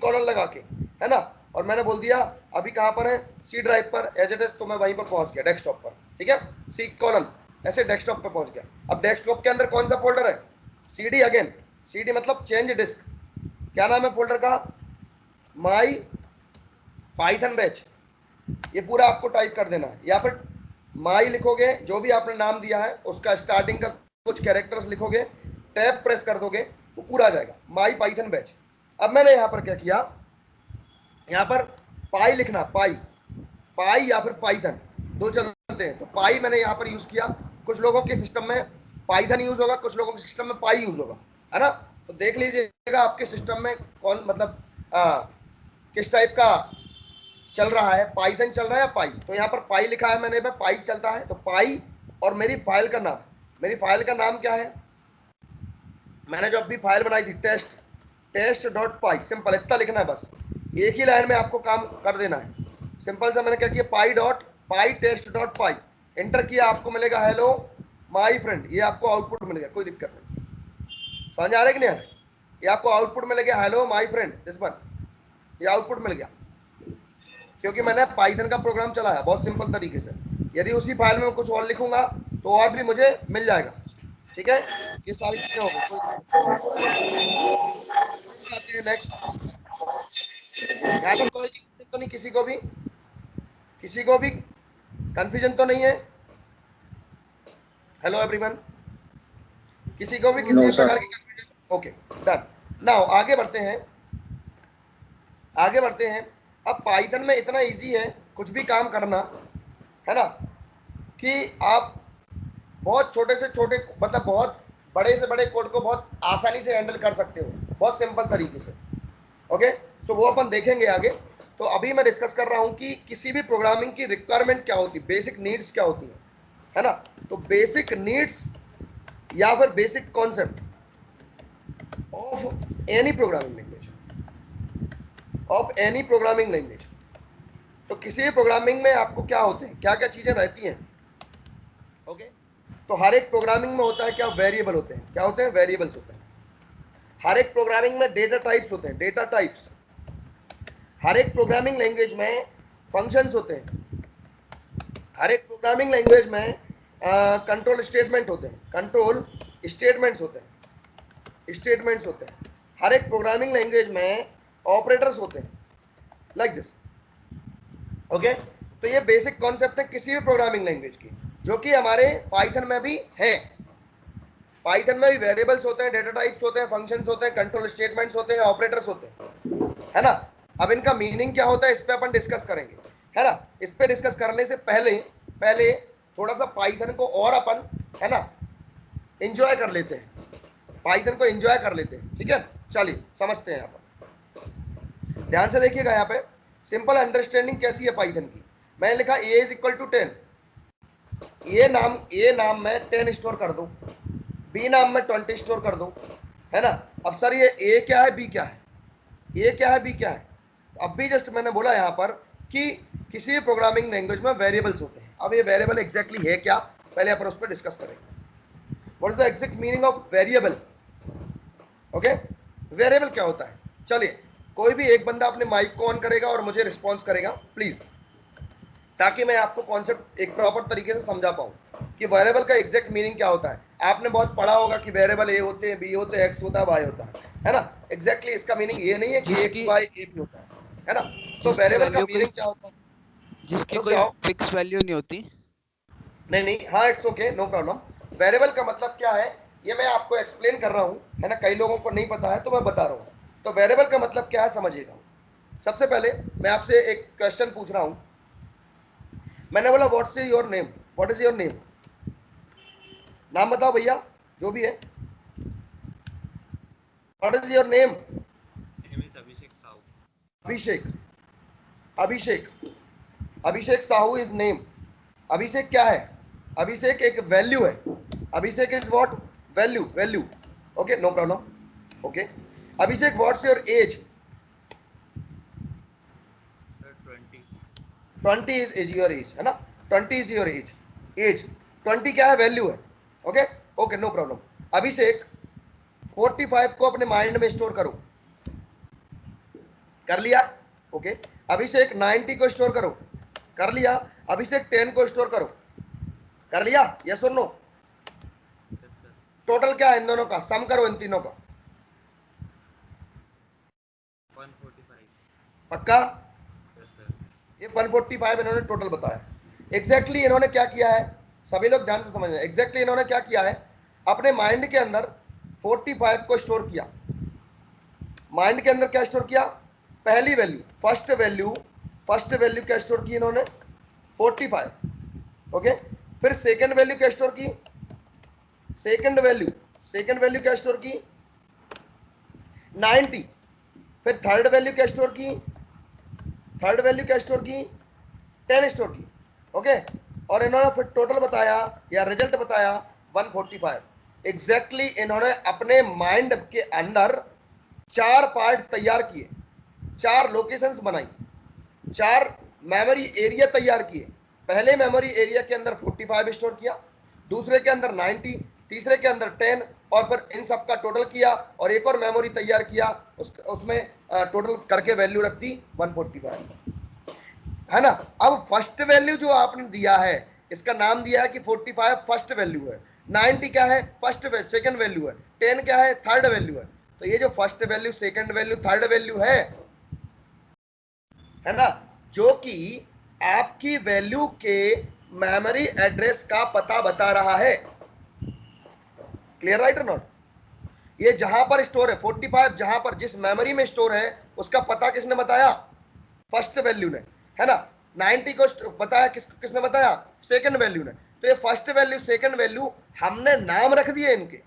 कॉलन लगा के, है ना? और मैंने बोल दिया अभी कहाँ पर है, C ड्राइव पर एज इट इज, तो मैं वहीं पर पहुंच गया डेस्कटॉप पर, ठीक है? C कॉलन, ऐसे डेस्कटॉप पर पहुंच गया। अब डेस्कटॉप के अंदर कौन सा फोल्डर है, CD अगेन, CD मतलब चेंज डिस्क। क्या नाम है फोल्डर का, माई पाइथन बैच। ये पूरा आपको टाइप कर देना है, या फिर माई लिखोगे, जो भी आपने नाम दिया है उसका स्टार्टिंग का कुछ कैरेक्टर्स लिखोगे, टैब प्रेस कर दोगे, वो पूरा आ जाएगा, माई पाइथन बैच। अब मैंने यहाँ पर क्या किया, यहाँ पर पाई लिखना, पाई या फिर पाइथन, दो चलते हैं। तो पाई मैंने यहाँ पर यूज किया। कुछ लोगों के सिस्टम में पाइथन यूज होगा, कुछ लोगों के सिस्टम में पाई यूज होगा, है ना? तो देख लीजिएगा आपके सिस्टम में कौन, मतलब किस टाइप का चल रहा है, पाइथन चल रहा है या पाई। तो यहाँ पर पाई लिखा है मैंने, पाई चलता है, तो पाई। और मेरी फाइल का नाम, मेरी फाइल का नाम क्या है, मैंने जो अभी फाइल बनाई थी टेस्ट डॉट पाई, सिंपल इतना लिखना है, बस एक ही लाइन में आपको काम कर देना है। सिंपल सा मैंने क्या किया, पाई टेस्ट डॉट पाई, एंटर किया, आपको मिलेगा हेलो माई फ्रेंड, ये आपको आउटपुट मिल गया, कोई दिक्कत नहीं। समझ आ रहा है कि नहीं आ रहा है? ये आपको आउटपुट मिलेगा hello my friend, this one, ये आउटपुट मिल गया, क्योंकि मैंने पाइथन का प्रोग्राम चलाया बहुत सिंपल तरीके से। यदि उसी फाइल में कुछ और लिखूंगा तो और भी मुझे मिल जाएगा, ठीक है? ये सारी चीजें हो गई। नेक्स्ट, यहाँ पर कोई तो नहीं, किसी को भी कंफ्यूजन तो नहीं है? हेलो एवरीवन, किसी को भी किसी No, भी sir. प्रकार की कंफ्यूजन? Okay, done. नाउ आगे बढ़ते हैं, आगे बढ़ते हैं। अब पाइथन में इतना इजी है कुछ भी काम करना, है ना, कि आप बहुत छोटे से छोटे, मतलब बहुत बड़े से बड़े कोड को बहुत आसानी से हैंडल कर सकते हो, बहुत सिंपल तरीके से। ओके, सो वो अपन देखेंगे आगे। तो अभी मैं डिस्कस कर रहा हूं कि किसी भी प्रोग्रामिंग की रिक्वायरमेंट क्या होती है, बेसिक नीड्स क्या होती है ना? तो बेसिक नीड्स या फिर basic concept of any programming language, of any programming language. तो किसी भी प्रोग्रामिंग में आपको क्या होते हैं, क्या क्या चीजें रहती हैं? ओके, तो हर एक प्रोग्रामिंग में होता है क्या, वेरिएबल होते हैं। क्या होते हैं, वेरिएबल्स होते हैं। हर एक प्रोग्रामिंग में डेटा टाइप्स होते हैं, डेटा टाइप्स। हर एक प्रोग्रामिंग लैंग्वेज में फंक्शंस होते हैं, हर एक प्रोग्रामिंग लैंग्वेज में कंट्रोल स्टेटमेंट होते हैं, कंट्रोल स्टेटमेंट्स होते हैं, स्टेटमेंट्स होते हैं, हर एक प्रोग्रामिंग लैंग्वेज में ऑपरेटर्स होते हैं, लाइक दिस। ओके, तो ये बेसिक कॉन्सेप्ट है किसी भी प्रोग्रामिंग लैंग्वेज की, जो कि हमारे पाइथन में भी है। पाइथन में भी वेरिएबल्स होते हैं, डेटा टाइप्स होते हैं, फंक्शंस होते हैं, कंट्रोल स्टेटमेंट्स होते हैं, ऑपरेटर्स होते हैं, है ना। अब इनका मीनिंग क्या होता है इस पे अपन डिस्कस करेंगे, है ना। इस पे डिस्कस करने से पहले थोड़ा सा पाइथन को और अपन, है ना, एंजॉय कर लेते हैं, पाइथन को एंजॉय कर लेते हैं, ठीक है। चलिए समझते हैं, यहाँ पर ध्यान से देखिएगा। यहाँ पे सिंपल अंडरस्टैंडिंग कैसी है पाइथन की। मैंने लिखा ए इज इक्वल टू 10, ए नाम में 10 स्टोर कर दूं, बी नाम में 20 स्टोर कर दूं, है ना। अब सर ये ए क्या है, बी क्या है, ए क्या है, बी क्या है। अब भी जस्ट मैंने बोला यहाँ पर कि किसी भी प्रोग्रामिंग लैंग्वेज में वेरिएबल्स होते हैं। अब ये वेरिएबल एग्जैक्टली है क्या, पहले अपन उस पर डिस्कस करेंगे। What is the exact meaning of variable. Okay, variable क्या होता है। चलिए कोई भी एक बंदा अपने माइक को ऑन करेगा और मुझे रिस्पॉन्स करेगा प्लीज, ताकि मैं आपको कॉन्सेप्ट एक प्रॉपर तरीके से समझा पाऊं कि वेरिएबल का एग्जैक्ट मीनिंग क्या होता है। आपने बहुत पढ़ा होगा कि वेरिएबल ए होते हैं, बी होते हैं, एक्स होता है, वाई होता है ना। एग्जैक्टली इसका मीनिंग ये नहीं है कि एक्स वाई ए बी होता है ना। तो जिसकी वेरिएबल का वैल्यू कोई मीनिंग क्या होता है। जिसकी रुक कोई जाओ, फिक्स वैल्यू नहीं होती। नहीं नहीं, हाँ it's okay, no problem. Variable का मतलब क्या है ये मैं आपको एक्सप्लेन कर रहा हूँ, है ना। कई लोगों को नहीं पता है तो मैं बता रहा हूँ। तो वेरिएबल का मतलब क्या है समझिएगा। सबसे पहले मैं आपसे एक क्वेश्चन पूछ रहा हूँ। मैंने बोला what's your name, what is your name, नाम बताओ भैया जो भी है। What is your name. Abhishek, Abhishek, Abhishek Sahu is name. Abhishek क्या है, अभिषेक एक वैल्यू है। Abhishek is what, value, value. Okay no problem. Okay Abhishek what's your age. 20 is your age, है ना। 20 इज योर एज, एज 20 क्या है, वैल्यू है। Okay okay no problem. Abhishek 45 को अपने माइंड में स्टोर करो, कर लिया। ओके अभिषेक 90 को स्टोर करो, कर लिया। अभिषेक 10 को स्टोर करो, कर लिया। यस और नो। टोटल क्या है इन दोनों का, सम करो इन तीनों का। 145। पक्का। Yes sir. ये 145 इन्होंने टोटल बताया। एग्जैक्टली इन्होंने क्या किया है, सभी लोग ध्यान से समझना। एग्जैक्टली इन्होंने क्या किया है, अपने माइंड के अंदर 45 को स्टोर किया। माइंड के अंदर क्या स्टोर किया, पहली value, first value, first value क्या स्टोर की इन्होंने, 45। ओके फिर सेकंड वैल्यू क्या स्टोर की, सेकंड वैल्यू, सेकंड वैल्यू क्या स्टोर की, 90। फिर थर्ड वैल्यू क्या स्टोर की, थर्ड वैल्यू क्या स्टोर की, 10 स्टोर की। ओके और इन्होंने फिर टोटल बताया या रिजल्ट बताया 145। एग्जैक्टली इन्होंने अपने माइंड के अंदर 4 पार्ट तैयार किए, 4 लोकेशंस बनाई, 4 मेमोरी एरिया तैयार किए। पहले मेमोरी एरिया के अंदर 45 स्टोर किया, दूसरे के अंदर 90, तीसरे के अंदर 10 और फिर इन सब का टोटल किया और एक और मेमोरी तैयार किया, उसमें टोटल करके वैल्यू रख दी 145, है ना। अब फर्स्ट वैल्यू जो आपने दिया है इसका नाम दिया है कि 45 फर्स्ट वैल्यू है, 90 क्या है, फर्स्ट सेकंड वैल्यू है, 10 क्या है, थर्ड वैल्यू है। तो ये जो first value, second value, third value है ना, जो कि आपकी वैल्यू के मेमोरी एड्रेस का पता बता रहा है। क्लियर राइट और नॉट। ये जहां पर स्टोर है 45, जहां पर जिस मेमोरी में स्टोर है उसका पता किसने बताया, फर्स्ट वैल्यू ने, है ना। 90 को बताया किसने बताया, सेकंड वैल्यू ने। तो ये फर्स्ट वैल्यू, सेकंड वैल्यू हमने नाम रख दिए इनके।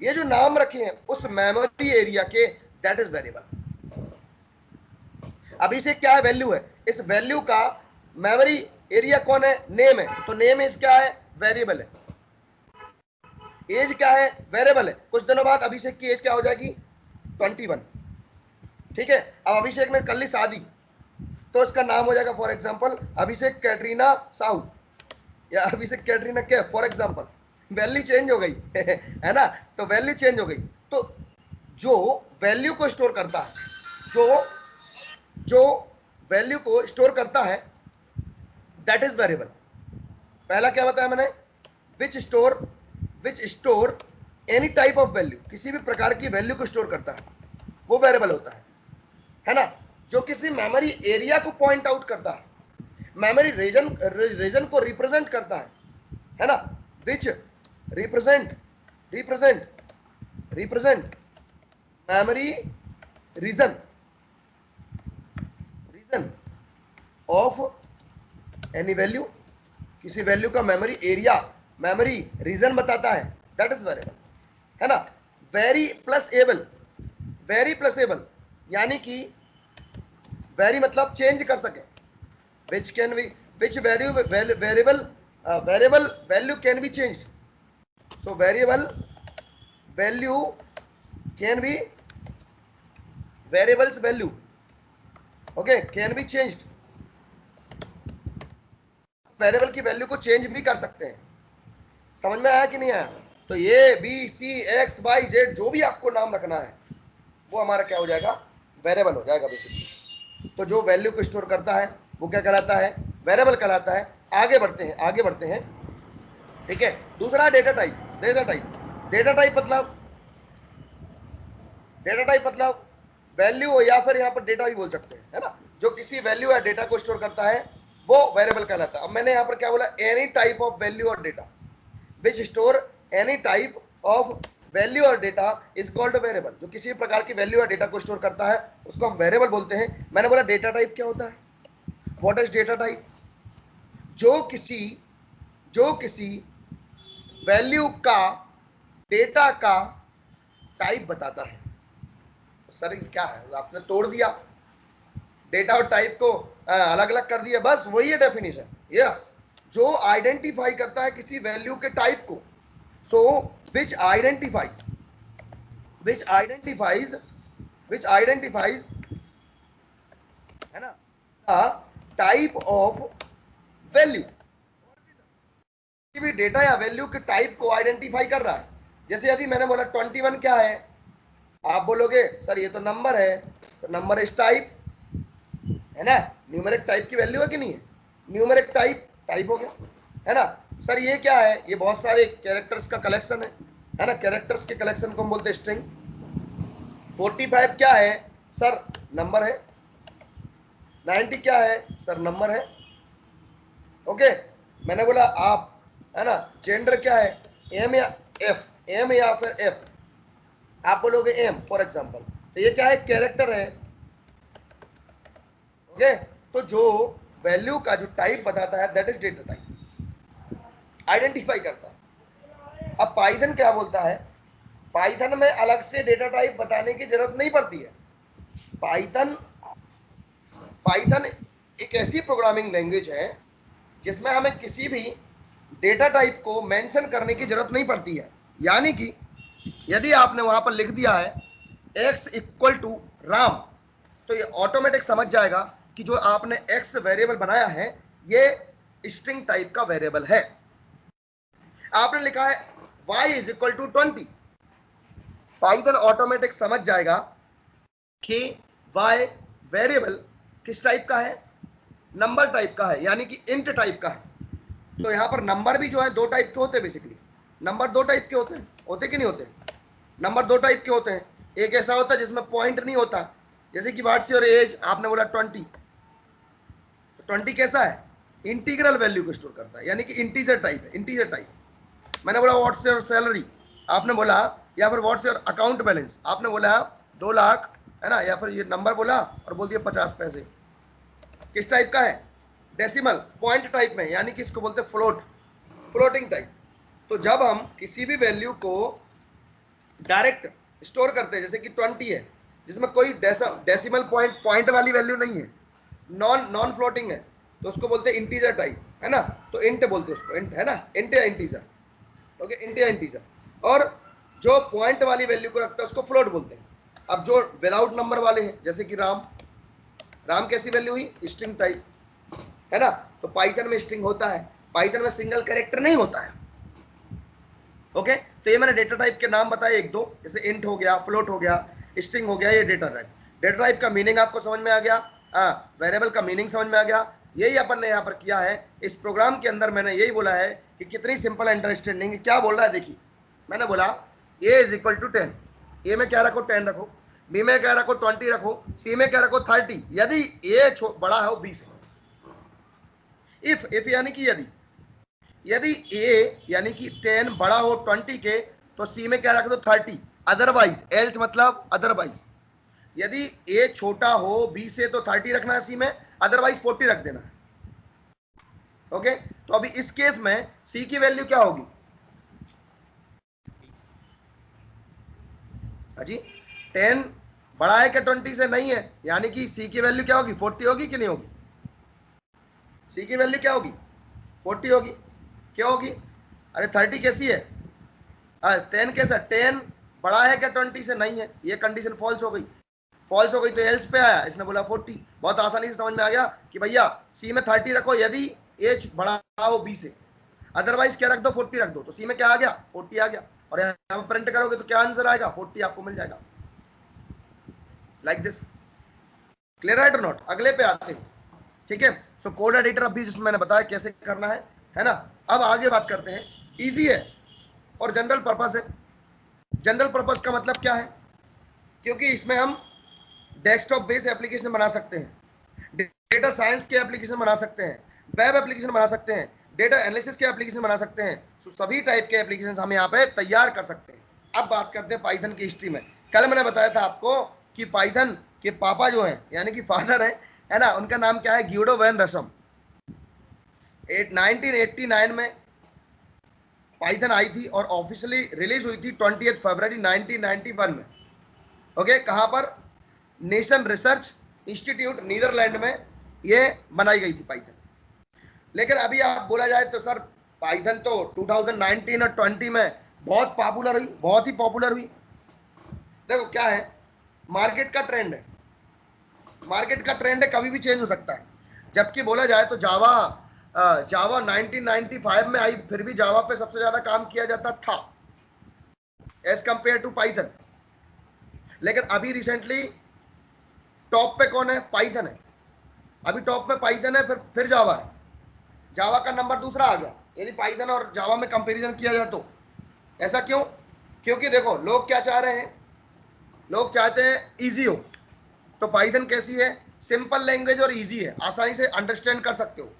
ये जो नाम रखे हैं उस मेमोरी एरिया के, दैट इज वेरिएबल। अभी से क्या है, वैल्यू है। इस वैल्यू का मेमोरी एरिया कौन है, नेम है। तो नेम इज क्या है, वेरिएबल है। एज क्या है, वेरिएबल है। कुछ दिनों बाद अभिषेक की एज क्या हो जाएगी, 21। ठीक है अब अभिषेक ने कर ली शादी, तो इसका नाम हो जाएगा for example Abhishek Katrina Sahu या Abhishek Katrina Kaif for example. Value change हो गई है ना। तो वैल्यू चेंज हो गई। तो जो वैल्यू को स्टोर करता है, जो जो वैल्यू को स्टोर करता है दैट इज वेरिएबल। पहला क्या बताया मैंने, विच store any type of value, किसी भी प्रकार की वैल्यू को स्टोर करता है, वो वेरिएबल होता है ना। जो किसी मेमोरी एरिया को पॉइंट आउट करता है, मेमोरी रीजन को रिप्रेजेंट करता है ना, which represent memory region of any value, किसी वैल्यू का मेमोरी एरिया, मेमोरी रीजन बताता है, दैट इज वेरिएबल, है ना। वेरी प्लस एबल यानी कि वेरी मतलब चेंज कर सके, which variable value can be changed, so variable value can be variables value okay can be changed, variable की वैल्यू को चेंज भी कर सकते हैं। समझ में आया कि नहीं आया? तो A B C X Y Z जो भी आपको नाम रखना है वो हमारा क्या हो जाएगा, वेरिएबल हो जाएगा बेसिकली। तो जो वैल्यू को स्टोर करता है वो क्या कहलाता है, वेरिएबल कहलाता है। आगे बढ़ते हैं ठीक है। दूसरा डेटा टाइप मतलब वैल्यू, या फिर यहाँ पर डेटा भी बोल सकते हैं, है ना। जो किसी वैल्यू या डेटा को स्टोर करता है वो वेरिएबल कहलाता है। अब मैंने यहाँ पर क्या बोला, एनी टाइप ऑफ वैल्यू और data, which store any type of value और डेटा इज कॉल्ड वेरिएबल। जो किसी प्रकार की वैल्यू या डेटा को स्टोर करता है उसको हम वेरिएबल बोलते हैं। मैंने बोला डेटा टाइप क्या होता है, व्हाट इज डेटा टाइप, जो किसी वैल्यू का डेटा का टाइप बताता है। सर क्या है, आपने तोड़ दिया डेटा और टाइप को, अलग अलग कर दिया, बस वही है डेफिनेशन। यस, जो आइडेंटिफाई करता है किसी वैल्यू के टाइप को, सो विच आइडेंटिफाइज है ना टाइप ऑफ वैल्यू, किसी भी डेटा या वैल्यू के टाइप को आइडेंटिफाई कर रहा है। जैसे यदि मैंने बोला 21 क्या है, आप बोलोगे सर ये तो नंबर है, तो नंबर इज टाइप, है ना, न्यूमेरिक टाइप की वैल्यू है कि नहीं है, न्यूमेरिक टाइप हो गया, है ना। सर ये क्या है, ये बहुत सारे कैरेक्टर्स का कलेक्शन है ना, कैरेक्टर्स के कलेक्शन को हम बोलते हैं स्ट्रिंग। 45 क्या है, सर नंबर है। 90 क्या है, सर नंबर है। ओके, मैंने बोला आप, है ना, जेंडर क्या है, एम या फिर एफ, आप बोलोगे एम फॉर एग्जांपल, तो ये क्या है, कैरेक्टर है। ओके, तो जो वैल्यू का जो टाइप बताता है that is data type, identify करता है। अब पाइथन क्या बोलता है, पाइथन में अलग से डेटा टाइप बताने की जरूरत नहीं पड़ती है। पाइथन एक ऐसी प्रोग्रामिंग लैंग्वेज है जिसमें हमें किसी भी डेटा टाइप को मेंशन करने की जरूरत नहीं पड़ती है। यानी कि यदि आपने वहां पर लिख दिया है x इक्वल टू राम, तो ये ऑटोमेटिक समझ जाएगा कि जो आपने x वेरिएबल बनाया है ये स्ट्रिंग टाइप का वेरिएबल है। आपने लिखा है y is equal to 20, Python automatic समझ जाएगा कि y वेरिएबल किस टाइप का है, नंबर टाइप का है, यानी कि इंट टाइप का है। तो यहाँ पर नंबर भी जो है दो टाइप के होते हैं। बेसिकली नंबर दो टाइप के होते कि नहीं होते, नंबर दो टाइप के होते हैं। एक ऐसा होता है जिसमें पॉइंट नहीं होता, जैसे कि व्हाट्स योर एज, आपने बोला 20, तो 20 कैसा है, इंटीग्रल वैल्यू को स्टोर करता है, यानी कि इंटीजर टाइप है, इंटीजर टाइप। मैंने बोला व्हाट्स योर सैलरी, आपने बोला, या फिर व्हाट्स योर अकाउंट बैलेंस, आपने बोला 2 लाख, है ना, या फिर ये नंबर बोला और बोल दिया 50 पैसे, किस टाइप का है, डेसिमल पॉइंट टाइप में, यानी कि इसको बोलते हैं फ्लोटिंग टाइप। तो जब हम किसी भी वैल्यू को डायरेक्ट स्टोर करते हैं, जैसे कि 20 है जिसमें कोई डेसिमल पॉइंट वाली वैल्यू नहीं है, नॉन फ्लोटिंग है, तो उसको बोलते हैं इंटीजर टाइप, है ना। तो इंट बोलते हैं उसको, इंट, है ना, इंट या इंटीजर। ओके, इंट या इंटीजर। और जो पॉइंट वाली वैल्यू को रखता है उसको फ्लोट बोलते हैं। अब जो विदाउट नंबर वाले हैं, जैसे कि राम कैसी वैल्यू हुई, स्ट्रिंग टाइप, है ना। तो पाइथन में स्ट्रिंग होता है, पाइथन में सिंगल कैरेक्टर नहीं होता है। ओके, तो ये मैंने डेटा टाइप के नाम बताए एक दो, जैसे इंट हो गया, फ्लोट हो गया, स्ट्रिंग हो गया, ये डेटा टाइप। डेटा टाइप का मीनिंग आपको समझ में आ गया। वेरिएबल का मीनिंग समझ में आ गया। यही अपन ने यहाँ पर किया है। इस प्रोग्राम के अंदर मैंने यही बोला है कि कितनी सिंपल अंडरस्टैंडिंग। क्या बोल रहा है देखिए, मैंने बोला a इज इक्वल टू 10, ए में क्या रखो 10 रखो, बी में क्या रखो 20 रखो, सी में क्या रखो 30, यदि a बड़ा हो b से। इफ यानी कि यदि a यानी कि 10 बड़ा हो 20 के तो c में क्या रख दो 30, अदरवाइज एल्स मतलब अदरवाइज यदि a छोटा हो b से तो 30 रखना है c में, अदरवाइज 40 रख देना है। ओके, तो अभी इस केस में c की वैल्यू क्या होगी अजी, 10 बड़ा है क्या 20 से? नहीं है, यानी कि c की वैल्यू क्या होगी 40 होगी कि नहीं होगी? c की वैल्यू क्या होगी 40 होगी। क्या होगी? अरे 30 कैसी है, 10 कैसा, 10 बड़ा है क्या 20 से? नहीं है, ये कंडीशन फॉल्स हो गई। फॉल्स हो गई तो एल्स पे आया, इसने बोला 40। बहुत आसानी से समझ में आ गया कि भैया सी में 30 रखो यदि एच बड़ा हो बी से, अदरवाइज क्या रख दो 40 रख दो, तो सी में क्या आ गया 40 आ गया। और यहाँ पर प्रिंट करोगे तो क्या आंसर आएगा 40 आपको मिल जाएगा। लाइक दिस, क्लियर है नॉट? अगले पे आते हैं, ठीक है। सो कोड एडिटर अभी जिसमें मैंने बताया कैसे करना है ना। अब आगे बात करते हैं, इजी है और जनरल पर्पस है। जनरल पर्पस का मतलब क्या है, क्योंकि इसमें हम डेस्कटॉप बेस्ड एप्लीकेशन बना सकते हैं, डेटा साइंस के एप्लीकेशन बना सकते हैं, वेब एप्लीकेशन बना सकते हैं, डेटा एनालिसिस के एप्लीकेशन बना सकते हैं। सो सभी टाइप के एप्लीकेशन हम यहाँ पे तैयार कर सकते हैं। अब बात करते हैं पाइथन की हिस्ट्री में। कल मैंने बताया था आपको कि पाइथन के पापा जो हैं यानी कि फादर है ना, उनका नाम क्या है, ग्यूडो वैन रसम। 1989 में पाइथन आई थी और ऑफिशियली रिलीज हुई थी 20 फरवरी 1991 में। ओके, कहाँ पर? नेशन रिसर्च इंस्टीट्यूट नीदरलैंड में ये बनाई गई थी पाइथन। लेकिन अभी आप बोला जाए तो सर पाइथन तो 2019 और 20 में बहुत पॉपुलर हुई, बहुत ही पॉपुलर हुई। देखो क्या है, मार्केट का ट्रेंड है, मार्केट का ट्रेंड है, कभी भी चेंज हो सकता है। जबकि बोला जाए तो जावा 1995 में आई, फिर भी जावा पे सबसे ज्यादा काम किया जाता था एज कंपेयर टू पाइथन। लेकिन अभी रिसेंटली टॉप पे कौन है? पाइथन है। अभी टॉप में पाइथन है, फिर जावा है। जावा का नंबर दूसरा आ गया यदि पाइथन और जावा में कंपैरिजन किया जाए तो। ऐसा क्यों? क्योंकि देखो लोग क्या चाह रहे हैं, लोग चाहते हैं इजी हो। तो पाइथन कैसी है? सिंपल लैंग्वेज और इजी है, आसानी से अंडरस्टैंड कर सकते हो।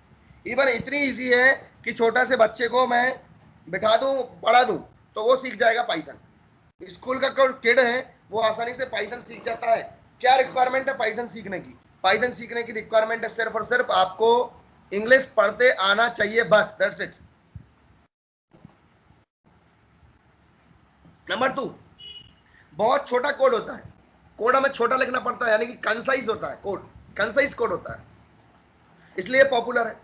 इवन इतनी इजी है कि छोटा से बच्चे को मैं बिठा दूं, पढ़ा दूं तो वो सीख जाएगा पाइथन। स्कूल का कोई किड है वो आसानी से पाइथन सीख जाता है। क्या रिक्वायरमेंट है पाइथन सीखने की? पाइथन सीखने की रिक्वायरमेंट है सिर्फ और सिर्फ आपको इंग्लिश पढ़ते आना चाहिए, बस, दैट्स इट। नंबर 2, बहुत छोटा कोड होता है, कोड हमें छोटा लिखना पड़ता है, यानी कि कंसाइज होता है कोड, कंसाइज कोड होता है, इसलिए पॉपुलर है,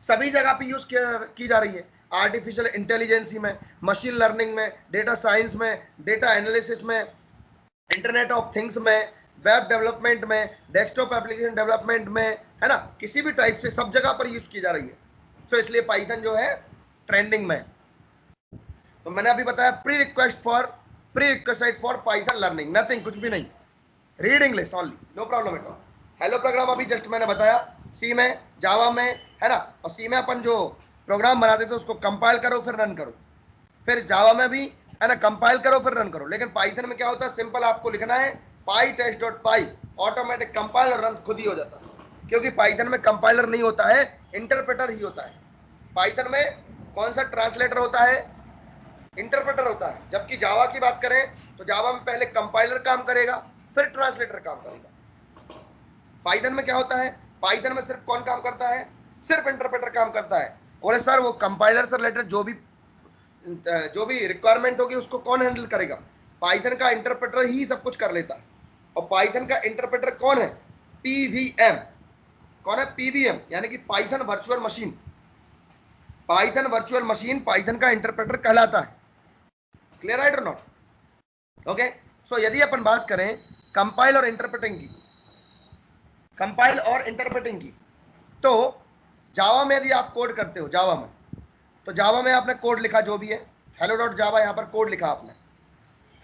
सभी जगह पे यूज की जा रही है। आर्टिफिशियल इंटेलिजेंसी में, मशीन लर्निंग में, डेटा साइंस में, डेटा एनालिसिस में, इंटरनेट ऑफ थिंग्स में, वेब डेवलपमेंट में, डेस्कटॉप एप्लीकेशन डेवलपमेंट में, है ना, किसी भी टाइप से सब जगह पर यूज की जा रही है। तो इसलिए पाइथन जो है ट्रेंडिंग में। तो मैंने अभी बताया pre request for Python learning, nothing, कुछ भी नहीं, read English only, no problem at all. Hello program अभी जस्ट मैंने बताया, सी में, जावा में, है ना। और सी में अपन जो प्रोग्राम बनाते थे उसको कंपाइल करो फिर रन करो, फिर जावा में भी, है ना, कंपाइल करो फिर रन करो। लेकिन पाइथन में क्या होता है, सिंपल आपको लिखना है pytest.py, ऑटोमेटिक कंपाइल और रन खुद ही हो जाता है। क्योंकि पाइथन में कंपाइलर नहीं होता है, इंटरप्रेटर ही होता है। पाइथन में कौन सा ट्रांसलेटर होता है? इंटरप्रेटर होता है। जबकि जावा की बात करें तो जावा में पहले कंपाइलर काम करेगा फिर ट्रांसलेटर काम करेगा। पाइथन में क्या होता है? पाइथन में सिर्फ कौन काम करता है? सिर्फ इंटरप्रेटर काम करता है। बोले सर वो कंपाइलर से रिलेटेड जो भी रिक्वायरमेंट होगी उसको कौन हैंडल करेगा? पाइथन का इंटरप्रेटर ही सब कुछ कर लेता है। और पाइथन का इंटरप्रेटर कौन है? पीवीएम। कौन है? पीवीएम, यानी कि Python virtual machine. Python virtual machine Python का इंटरप्रेटर कहलाता है। क्लियर है नॉट? ओके, सो यदि अपन बात करें कंपाइल और इंटरप्रेटिंग की, कंपाइल और इंटरप्रेटिंग की, तो जावा में यदि आप कोड करते हो, जावा में, तो जावा में आपने कोड लिखा जो भी है, hello.java यहाँ पर कोड लिखा आपने,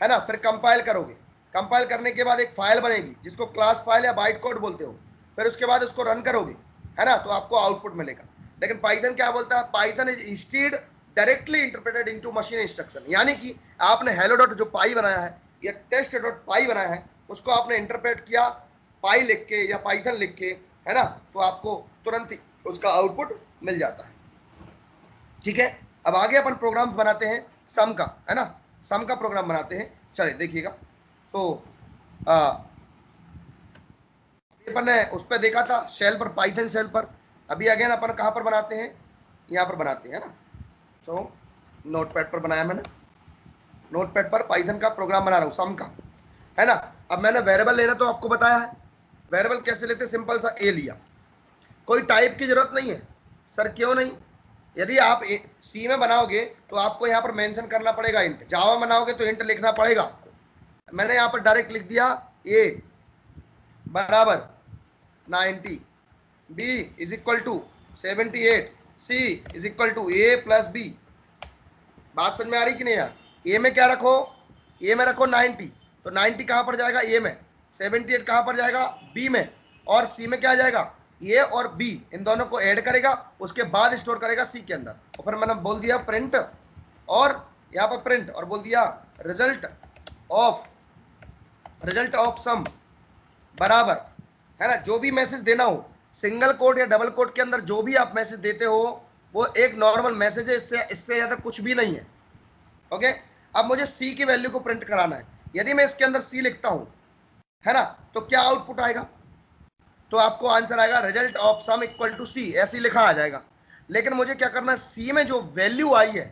है ना। फिर कंपाइल करोगे, कंपाइल करने के बाद एक फाइल बनेगी जिसको क्लास फाइल या बाइट कोड बोलते हो। फिर उसके बाद उसको रन करोगे, है ना, तो आपको आउटपुट मिलेगा। लेकिन पाइथन क्या बोलता है, Python is instead directly interpreted into machine instruction, यानी कि आपने हेलो डॉट जो पाई बनाया है या टेस्ट डॉट पाई बनाया है उसको आपने इंटरप्रेट किया पाई लिख के या पाइथन लिख के, है ना, तो आपको तुरंत ही उसका आउटपुट मिल जाता है। ठीक है, अब आगे अपन प्रोग्राम बनाते हैं सम का, है ना, सम का प्रोग्राम बनाते हैं। चलिए देखिएगा, तो अपन ने उस पर देखा था शेल पर, पाइथन शेल पर। अभी अगेन अपन कहाँ पर बनाते हैं, यहाँ पर बनाते हैं ना। सो नोटपैड पर बनाया मैंने, नोटपैड पर पाइथन का प्रोग्राम बना रहा हूँ सम का, है ना। अब मैंने वेरिएबल लेना तो आपको बताया है, वेरिएबल कैसे लेते, सिंपल सा ए लिया, कोई टाइप की जरूरत नहीं है। सर क्यों नहीं, यदि आप सी में बनाओगे तो आपको यहाँ पर मेंशन करना पड़ेगा इंट, जावा बनाओगे तो इंट लिखना पड़ेगा। मैंने यहाँ पर डायरेक्ट लिख दिया ए बराबर 90, B is equal to 78, C is equal to A plus B. बात समझ में आ रही कि नहीं यार, ए में क्या रखो, ए में रखो 90, तो 90 कहाँ पर जाएगा ए में, 78 कहाँ पर जाएगा बी में, और सी में क्या जाएगा ए और बी, इन दोनों को ऐड करेगा, उसके बाद स्टोर करेगा सी के अंदर। और फिर मैंने बोल दिया प्रिंट, और यहाँ पर प्रिंट, और बोल दिया रिजल्ट ऑफ सम बराबर, है ना, जो भी मैसेज देना हो सिंगल कोट या डबल कोट के अंदर जो भी आप मैसेज देते हो वो एक नॉर्मल मैसेज है, इससे ज्यादा कुछ भी नहीं है। ओके, अब मुझे सी की वैल्यू को प्रिंट कराना है। यदि मैं इसके अंदर सी लिखता हूं, है ना, तो क्या आउटपुट आएगा, तो आपको आंसर आएगा result of sum equal to C, ऐसे लिखा आ जाएगा। लेकिन मुझे क्या करना है, सी में जो वैल्यू आई है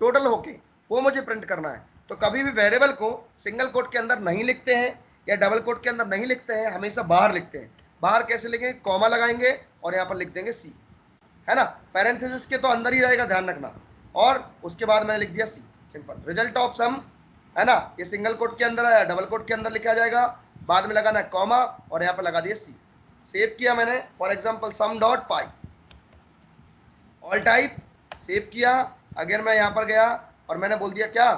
टोटल होके वो मुझे प्रिंट करना है। तो कभी भी वेरिएबल को सिंगल कोट के अंदर नहीं लिखते हैं या डबल कोट के अंदर नहीं लिखते हैं, हमेशा बाहर लिखते हैं। बाहर कैसे लिखेंगे, कॉमा लगाएंगे और यहाँ पर लिख देंगे सी, है ना, पैरेंथेसिस के तो अंदर ही रहेगा, ध्यान रखना। और उसके बाद मैंने लिख दिया सी, सिंपल। रिजल्ट ऑफ सम, है ना, ये सिंगल कोट के अंदर है, डबल कोट के अंदर लिखा जाएगा, बाद में लगाना है कॉमा और यहाँ पर लगा दिया सी। सेव किया मैंने, for example some dot pi, all type, save किया। अगेन मैं यहाँ पर गया और मैंने बोल दिया क्या,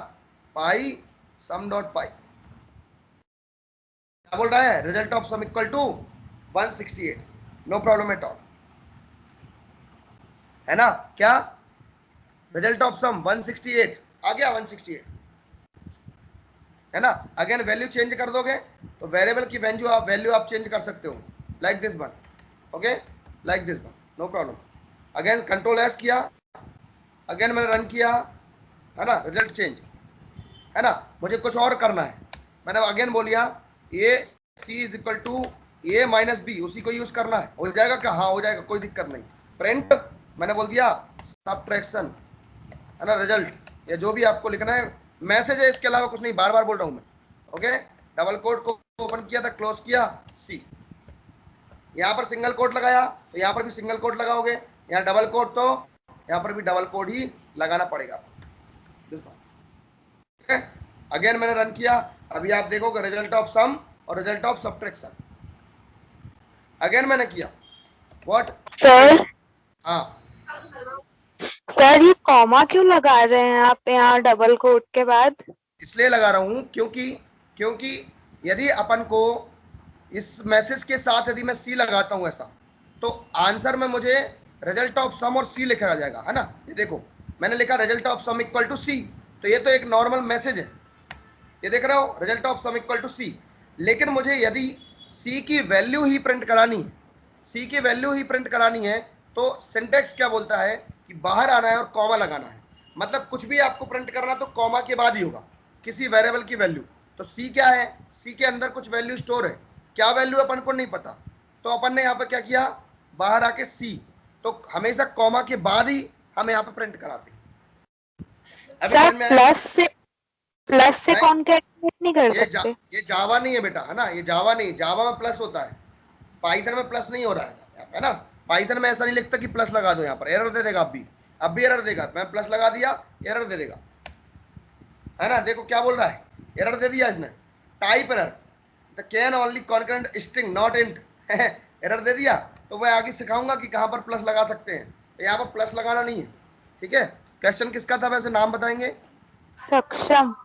पाई सम डॉट पाई, क्या बोल रहा है, result of sum equal to 168, no problem at all, है ना, क्या रिजल्ट ऑफ सम 168 आ गया, 168, है ना। अगेन वैल्यू चेंज कर दोगे तो वेरिएबल की वैल्यू आप चेंज कर सकते हो, like this one, okay, like this one, no problem. Again control S किया, अगेन मैंने रन किया, है ना, रिजल्ट चेंज, है ना। मुझे कुछ और करना है, मैंने अगेन बोलिया A C is equal to A minus B, उसी को यूज करना है, हो जाएगा क्या, हाँ हो जाएगा, कोई दिक्कत नहीं। प्रिंट मैंने बोल दिया सबट्रैक्शन, है ना, रिजल्ट, या जो भी आपको लिखना है, मैसेज है, इसके अलावा कुछ नहीं, बार बार बोल रहा हूं मैं। ओके, डबल कोट को ओपन किया था, क्लोज किया, सी, यहाँ पर सिंगल कोट लगाया तो यहाँ पर भी सिंगल कोट लगाओगे, यहाँ डबल कोट तो यहाँ पर भी डबल कोट ही लगाना पड़ेगा। ठीक है, अगेन मैंने रन किया, अभी आप देखोगे रिजल्ट ऑफ सम और रिजल्ट ऑफ सब्ट्रैक्शन। अगेन मैंने किया व्हाट सर, हाँ, सर ये कॉमा क्यों लगा रहे हैं आप यहाँ डबल कोट के बाद? इसलिए लगा रहा हूं क्योंकि यदि अपन को इस मैसेज के साथ यदि मैं सी लगाता हूं ऐसा, तो आंसर में मुझे रिजल्ट ऑफ सम और सी लिखा जाएगा, है ना। ये देखो मैंने लिखा result of sum equal to C, तो ये तो एक नॉर्मल मैसेज है, ये देख रहे हो, result of sum equal to C. लेकिन मुझे यदि सी की वैल्यू ही प्रिंट करानी है, सी की वैल्यू ही प्रिंट करानी है, तो सिंटेक्स क्या बोलता है कि बाहर आना है और कॉमा लगाना है। मतलब कुछ भी आपको प्रिंट करना तो कॉमा के बाद ही होगा, किसी वेरिएबल की वैल्यू। तो सी क्या है, सी के अंदर कुछ वैल्यू स्टोर है, क्या वैल्यू अपन को नहीं पता, तो अपन ने यहाँ पर क्या किया, बाहर आके सी, तो हमेशा कॉमा के बाद ही हम यहाँ पे प्रिंट कराते हैं। अभी सर समझ में आया? प्लस से नहीं, कॉन्कैटिनेट नहीं कर ये सकते? ये जावा नहीं है बेटा, है ना, ये जावा नहीं, जावा में प्लस होता है, पाइथन में प्लस नहीं हो रहा है ना। पाइथन में ऐसा नहीं लिखता कि प्लस लगा दो, यहाँ पर एरर दे देगा, अब भी एरर देगा। मैं प्लस लगा दिया, एरर दे देगा, है ना। देखो क्या बोल रहा है, एरर दे दिया इसने, type error, the can only concurrent string not int, error दे दिया। तो मैं आगे सिखाऊंगा कि कहाँ पर प्लस लगा सकते हैं, तो यहाँ पर प्लस लगाना नहीं है, ठीक है। क्वेश्चन किसका था वैसे, नाम बताएंगे? सक्षम।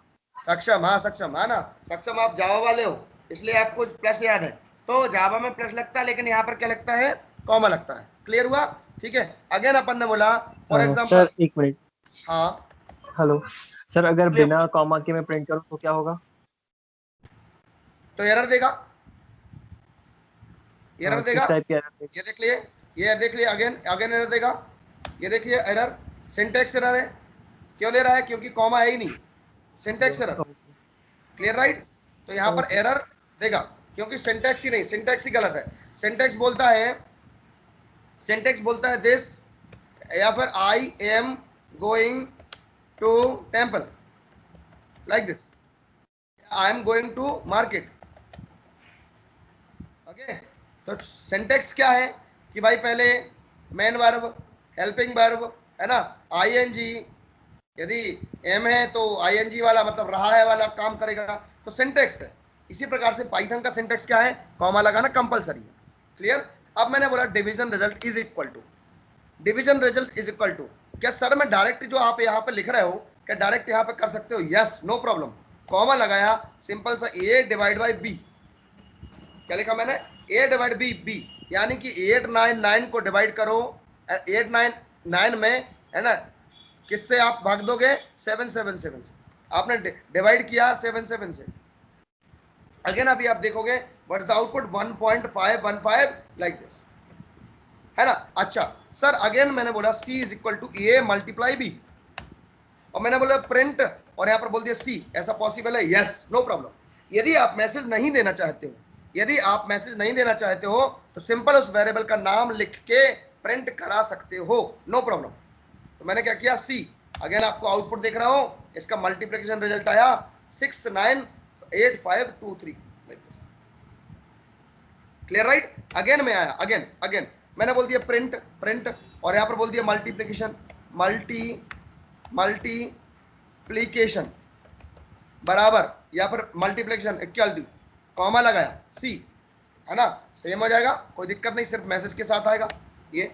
सक्षम, हाँ सक्षम, है ना, सक्षम आप जावा वाले हो इसलिए आपको प्लस याद है, तो जावा में प्लस लगता है, लेकिन यहाँ पर क्या लगता है, कॉमा लगता है। क्लियर हुआ? ठीक है। अगेन अपन ने बोला फॉर एग्जाम्पल, सर एक मिनट, हाँ हेलो सर, अगर बोलिए, बिना कॉमा के मैं प्रिंट करूँ तो क्या होगा? तो एरर देगा, एरर देगा। किस टाइप की एरर देगा? ये देख लिए, ये देख लिए, अगेन अगेन एरर देगा। ये देखिए एरर, सिंटेक्स एरर है। क्यों दे रहा है? क्योंकि कॉमा है ही नहीं, सिंटेक्स एरर। Clear right? तो यहाँ पर एरर देगा क्योंकि सिंटेक्स ही नहीं, सिंटेक्स ही गलत है। सिंटेक्स बोलता है, सिंटेक्स बोलता है दिस, या फिर I am going to temple, like this, I am going to market. Okay, तो सिंटेक्स क्या है कि भाई पहले मेन वर्ब, हेल्पिंग वर्ब, है ना, आईएनजी, यदि एम है तो आईएनजी वाला मतलब रहा है वाला काम करेगा, तो सिंटेक्स है। इसी प्रकार से पाइथन का सिंटेक्स क्या है, कॉमा लगाना कंपलसरी है। क्लियर? अब मैंने बोला division result is equal to, division result is equal to, क्या सर मैं डायरेक्ट जो आप यहाँ पे लिख रहे हो क्या डायरेक्ट यहाँ पे कर सकते हो? Yes, no problem. कॉमा लगाया, सिंपल सा ए डिवाइड बाई बी, क्या लिखा मैंने, ए डिवाइड बी, बी यानी कि 899 को डिवाइड करो 899 में, है ना, किससे आप भाग दोगे? 777 से। आपने डिवाइड किया 77 से। अगेन अभी आप देखोगे what is the output, 1.515 like this, है ना। अच्छा सर, अगेन मैंने बोला C is equal to A multiply B, और मैंने बोला प्रिंट, और यहाँ पर बोल दिया सी, ऐसा पॉसिबल है? Yes, no problem. यदि आप मैसेज नहीं देना चाहते हो, यदि आप मैसेज नहीं देना चाहते हो तो सिंपल उस वेरिएबल का नाम लिख के प्रिंट करा सकते हो, नो प्रॉब्लम। तो मैंने क्या किया, सी। अगेन आपको आउटपुट देख रहा हूं, इसका मल्टीप्लिकेशन रिजल्ट आया 698523। Clear right? अगेन में आया, अगेन अगेन मैंने बोल दिया प्रिंट, प्रिंट, और यहां पर बोल दिया मल्टीप्लिकेशन, मल्टीप्लिकेशन बराबर, या फिर मल्टीप्लिकेशन इक्वल टू, कॉमा लगाया सी, है ना, सेम हो जाएगा, कोई दिक्कत नहीं, सिर्फ मैसेज के साथ आएगा। ये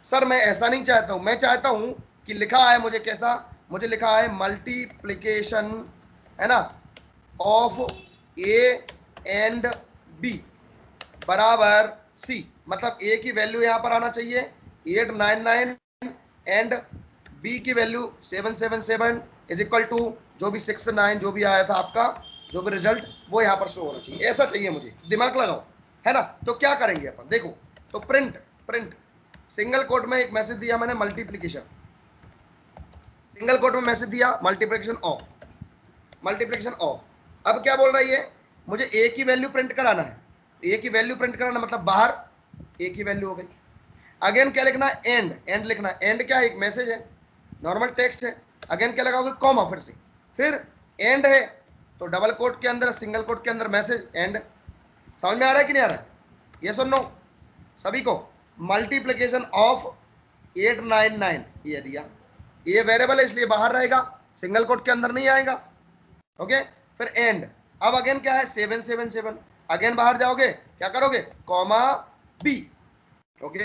सर मैं ऐसा नहीं चाहता हूं, मैं चाहता हूं कि लिखा है मुझे कैसा, मुझे लिखा है मल्टीप्लिकेशन, है ना, ऑफ ए एंड बी बराबर सी, मतलब ए की वैल्यू यहां पर आना चाहिए 899 एंड बी की वैल्यू 777 इज इक्वल टू जो भी 69 जो भी आया था आपका, जो भी रिजल्ट वो यहाँ पर शो होना चाहिए, ऐसा चाहिए मुझे, दिमाग लगाओ, है ना। तो क्या करेंगे अपन, देखो, तो प्रिंट, प्रिंट सिंगल कोट में एक मैसेज दिया मैंने मल्टीप्लिकेशन, सिंगल कोट में मैसेज दिया मल्टीप्लिकेशन ऑफ, मल्टीप्लिकेशन ऑफ। अब क्या बोल रही है, मुझे ए की वैल्यू प्रिंट कराना है, ए की वैल्यू प्रिंट कराना मतलब बाहर ए की वैल्यू हो गई। अगेन क्या लिखना है, एंड, एंड लिखना है, एंड क्या है, एक मैसेज है, नॉर्मल टेक्स्ट है। अगेन क्या लगाओगे, कॉमा, फिर एंड है तो डबल कोट के अंदर, सिंगल कोट के अंदर मैसेज एंड। समझ में आ रहा है कि नहीं आ रहा है? ये सुन नो सभी को, मल्टीप्लिकेशन ऑफ 899 ये दिया, ये वेरिएबल है इसलिए बाहर रहेगा, सिंगल कोट के अंदर नहीं आएगा। ओके, फिर एंड, अब अगेन क्या है 777, अगेन बाहर जाओगे क्या करोगे, कॉमा बी, ओके,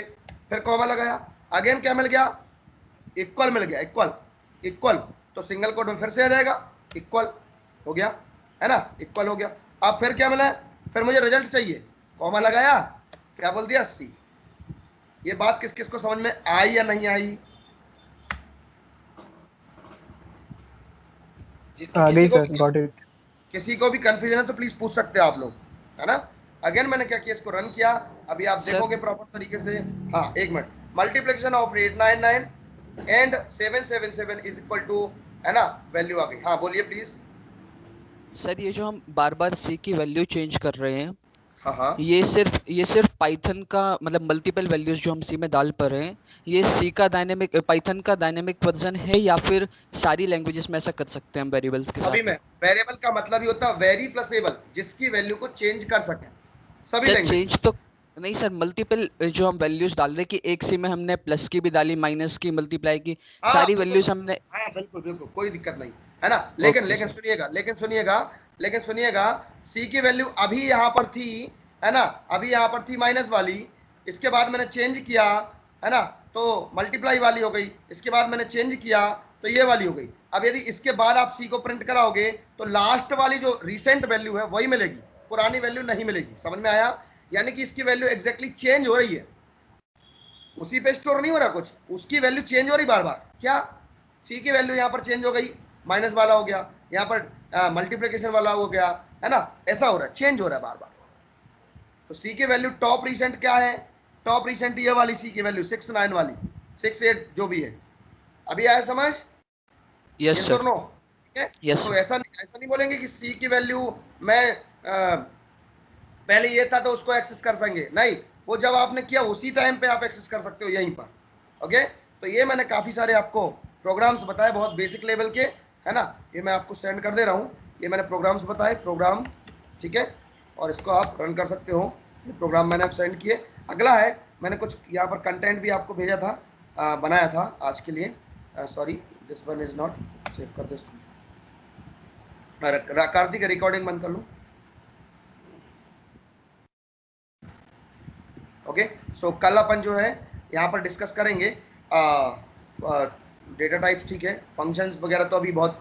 फिर कॉमा लगाया, अगेन क्या मिल गया, इक्वल मिल गया, इक्वल, इक्वल, तो सिंगल कोट में फिर से आ जाएगा, इक्वल हो गया, है ना, इक्वल हो गया। अब फिर क्या मिला, फिर मुझे रिजल्ट चाहिए, कॉमा लगाया, क्या बोल दिया, सी। ये बात किस किस को समझ में आई या नहीं आई? किसी को भी कंफ्यूजन है तो प्लीज पूछ सकते हैं आप लोग, है ना। अगेन मैंने क्या किया, इसको रन किया, अभी आप देखोगे प्रॉपर तरीके से। हाँ एक मिनट, multiplication of 899 and 777 is equal to, है ना, वैल्यू आ गई। हाँ बोलिए प्लीज। सर ये जो हम बार बार सी की वैल्यू चेंज कर रहे हैं, हाँ हाँ, ये सिर्फ पाइथन का मतलब मल्टीपल वैल्यूज जो हम सी में डाल पा रहे हैं, ये सी का डायनेमिक, पाइथन का डायनेमिक वर्जन है या फिर सारी लैंग्वेजेस में ऐसा कर सकते हैं हम वेरिएबल्स के सभी साथ? में। वेरिएबल का मतलब ही होता है वेरी प्लस एबल, जिसकी वैल्यू को चेंज कर सके, सभी सर लैंग्वेज। चेंज तो नहीं सर, मल्टीपल जो हम वैल्यूज डाल रहे हैं कि एक सी में हमने प्लस की भी डाली, माइनस की, मल्टीप्लाई की, हाँ सारी वो तो, वैल्यूज हमने। हाँ बिल्कुल बिल्कुल कोई दिक्कत नहीं, है ना। लेकिन ओके लेकिन सर। सुनिएगा, लेकिन सुनिएगा, लेकिन सुनिएगा, सी की वैल्यू अभी यहाँ पर थी, है ना, अभी यहाँ पर थी माइनस वाली, इसके बाद मैंने चेंज किया, है ना, तो मल्टीप्लाई वाली हो गई, इसके बाद मैंने चेंज किया तो ये वाली हो गई। अब यदि इसके बाद आप सी को प्रिंट कराओगे तो लास्ट वाली जो रिसेंट वैल्यू है वही मिलेगी, पुरानी वैल्यू नहीं मिलेगी। समझ में आया? यानी कि इसकी वैल्यू एग्जैक्टली चेंज हो रही है, उसी पे स्टोर नहीं हो रहा कुछ, उसकी वैल्यू चेंज हो रही बार बार। क्या सी की वैल्यू यहाँ पर चेंज हो गई, माइनस वाला हो गया, यहाँ पर मल्टीप्लिकेशन वाला हो गया, है ना, ऐसा हो रहा है, चेंज हो रहा है बार बार। तो सी की वैल्यू टॉप रिसेंट क्या है, टॉप रिसेंट ये वाली सी की वैल्यू 6 9 वाली, 6 8 जो भी है। अभी आया समझ? Yes yes sir. or no? ठीक है। Yes, तो sir. ऐसा नहीं बोलेंगे कि सी की वैल्यू मैं पहले ये था तो उसको एक्सेस कर सकेंगे, नहीं, वो जब आपने किया उसी टाइम पे आप एक्सेस कर सकते हो यहीं पर। ओके, तो ये मैंने काफी सारे आपको प्रोग्राम्स बताए, बहुत बेसिक लेवल के, है ना, ये मैं आपको सेंड कर दे रहा हूँ, ये मैंने प्रोग्राम्स बताए, प्रोग्राम, ठीक है, और इसको आप रन कर सकते हो। ये प्रोग्राम मैंने सेंड किए। अगला है, मैंने कुछ यहाँ पर कंटेंट भी आपको भेजा था, बनाया था आज के लिए। Sorry, this one is not, save कर दो इसको। कार्तिक रिकॉर्डिंग बंद कर लूँ। ओके, सो कल अपन जो है यहाँ पर डिस्कस करेंगे डेटा टाइप्स, ठीक है, फंक्शंस वगैरह तो अभी बहुत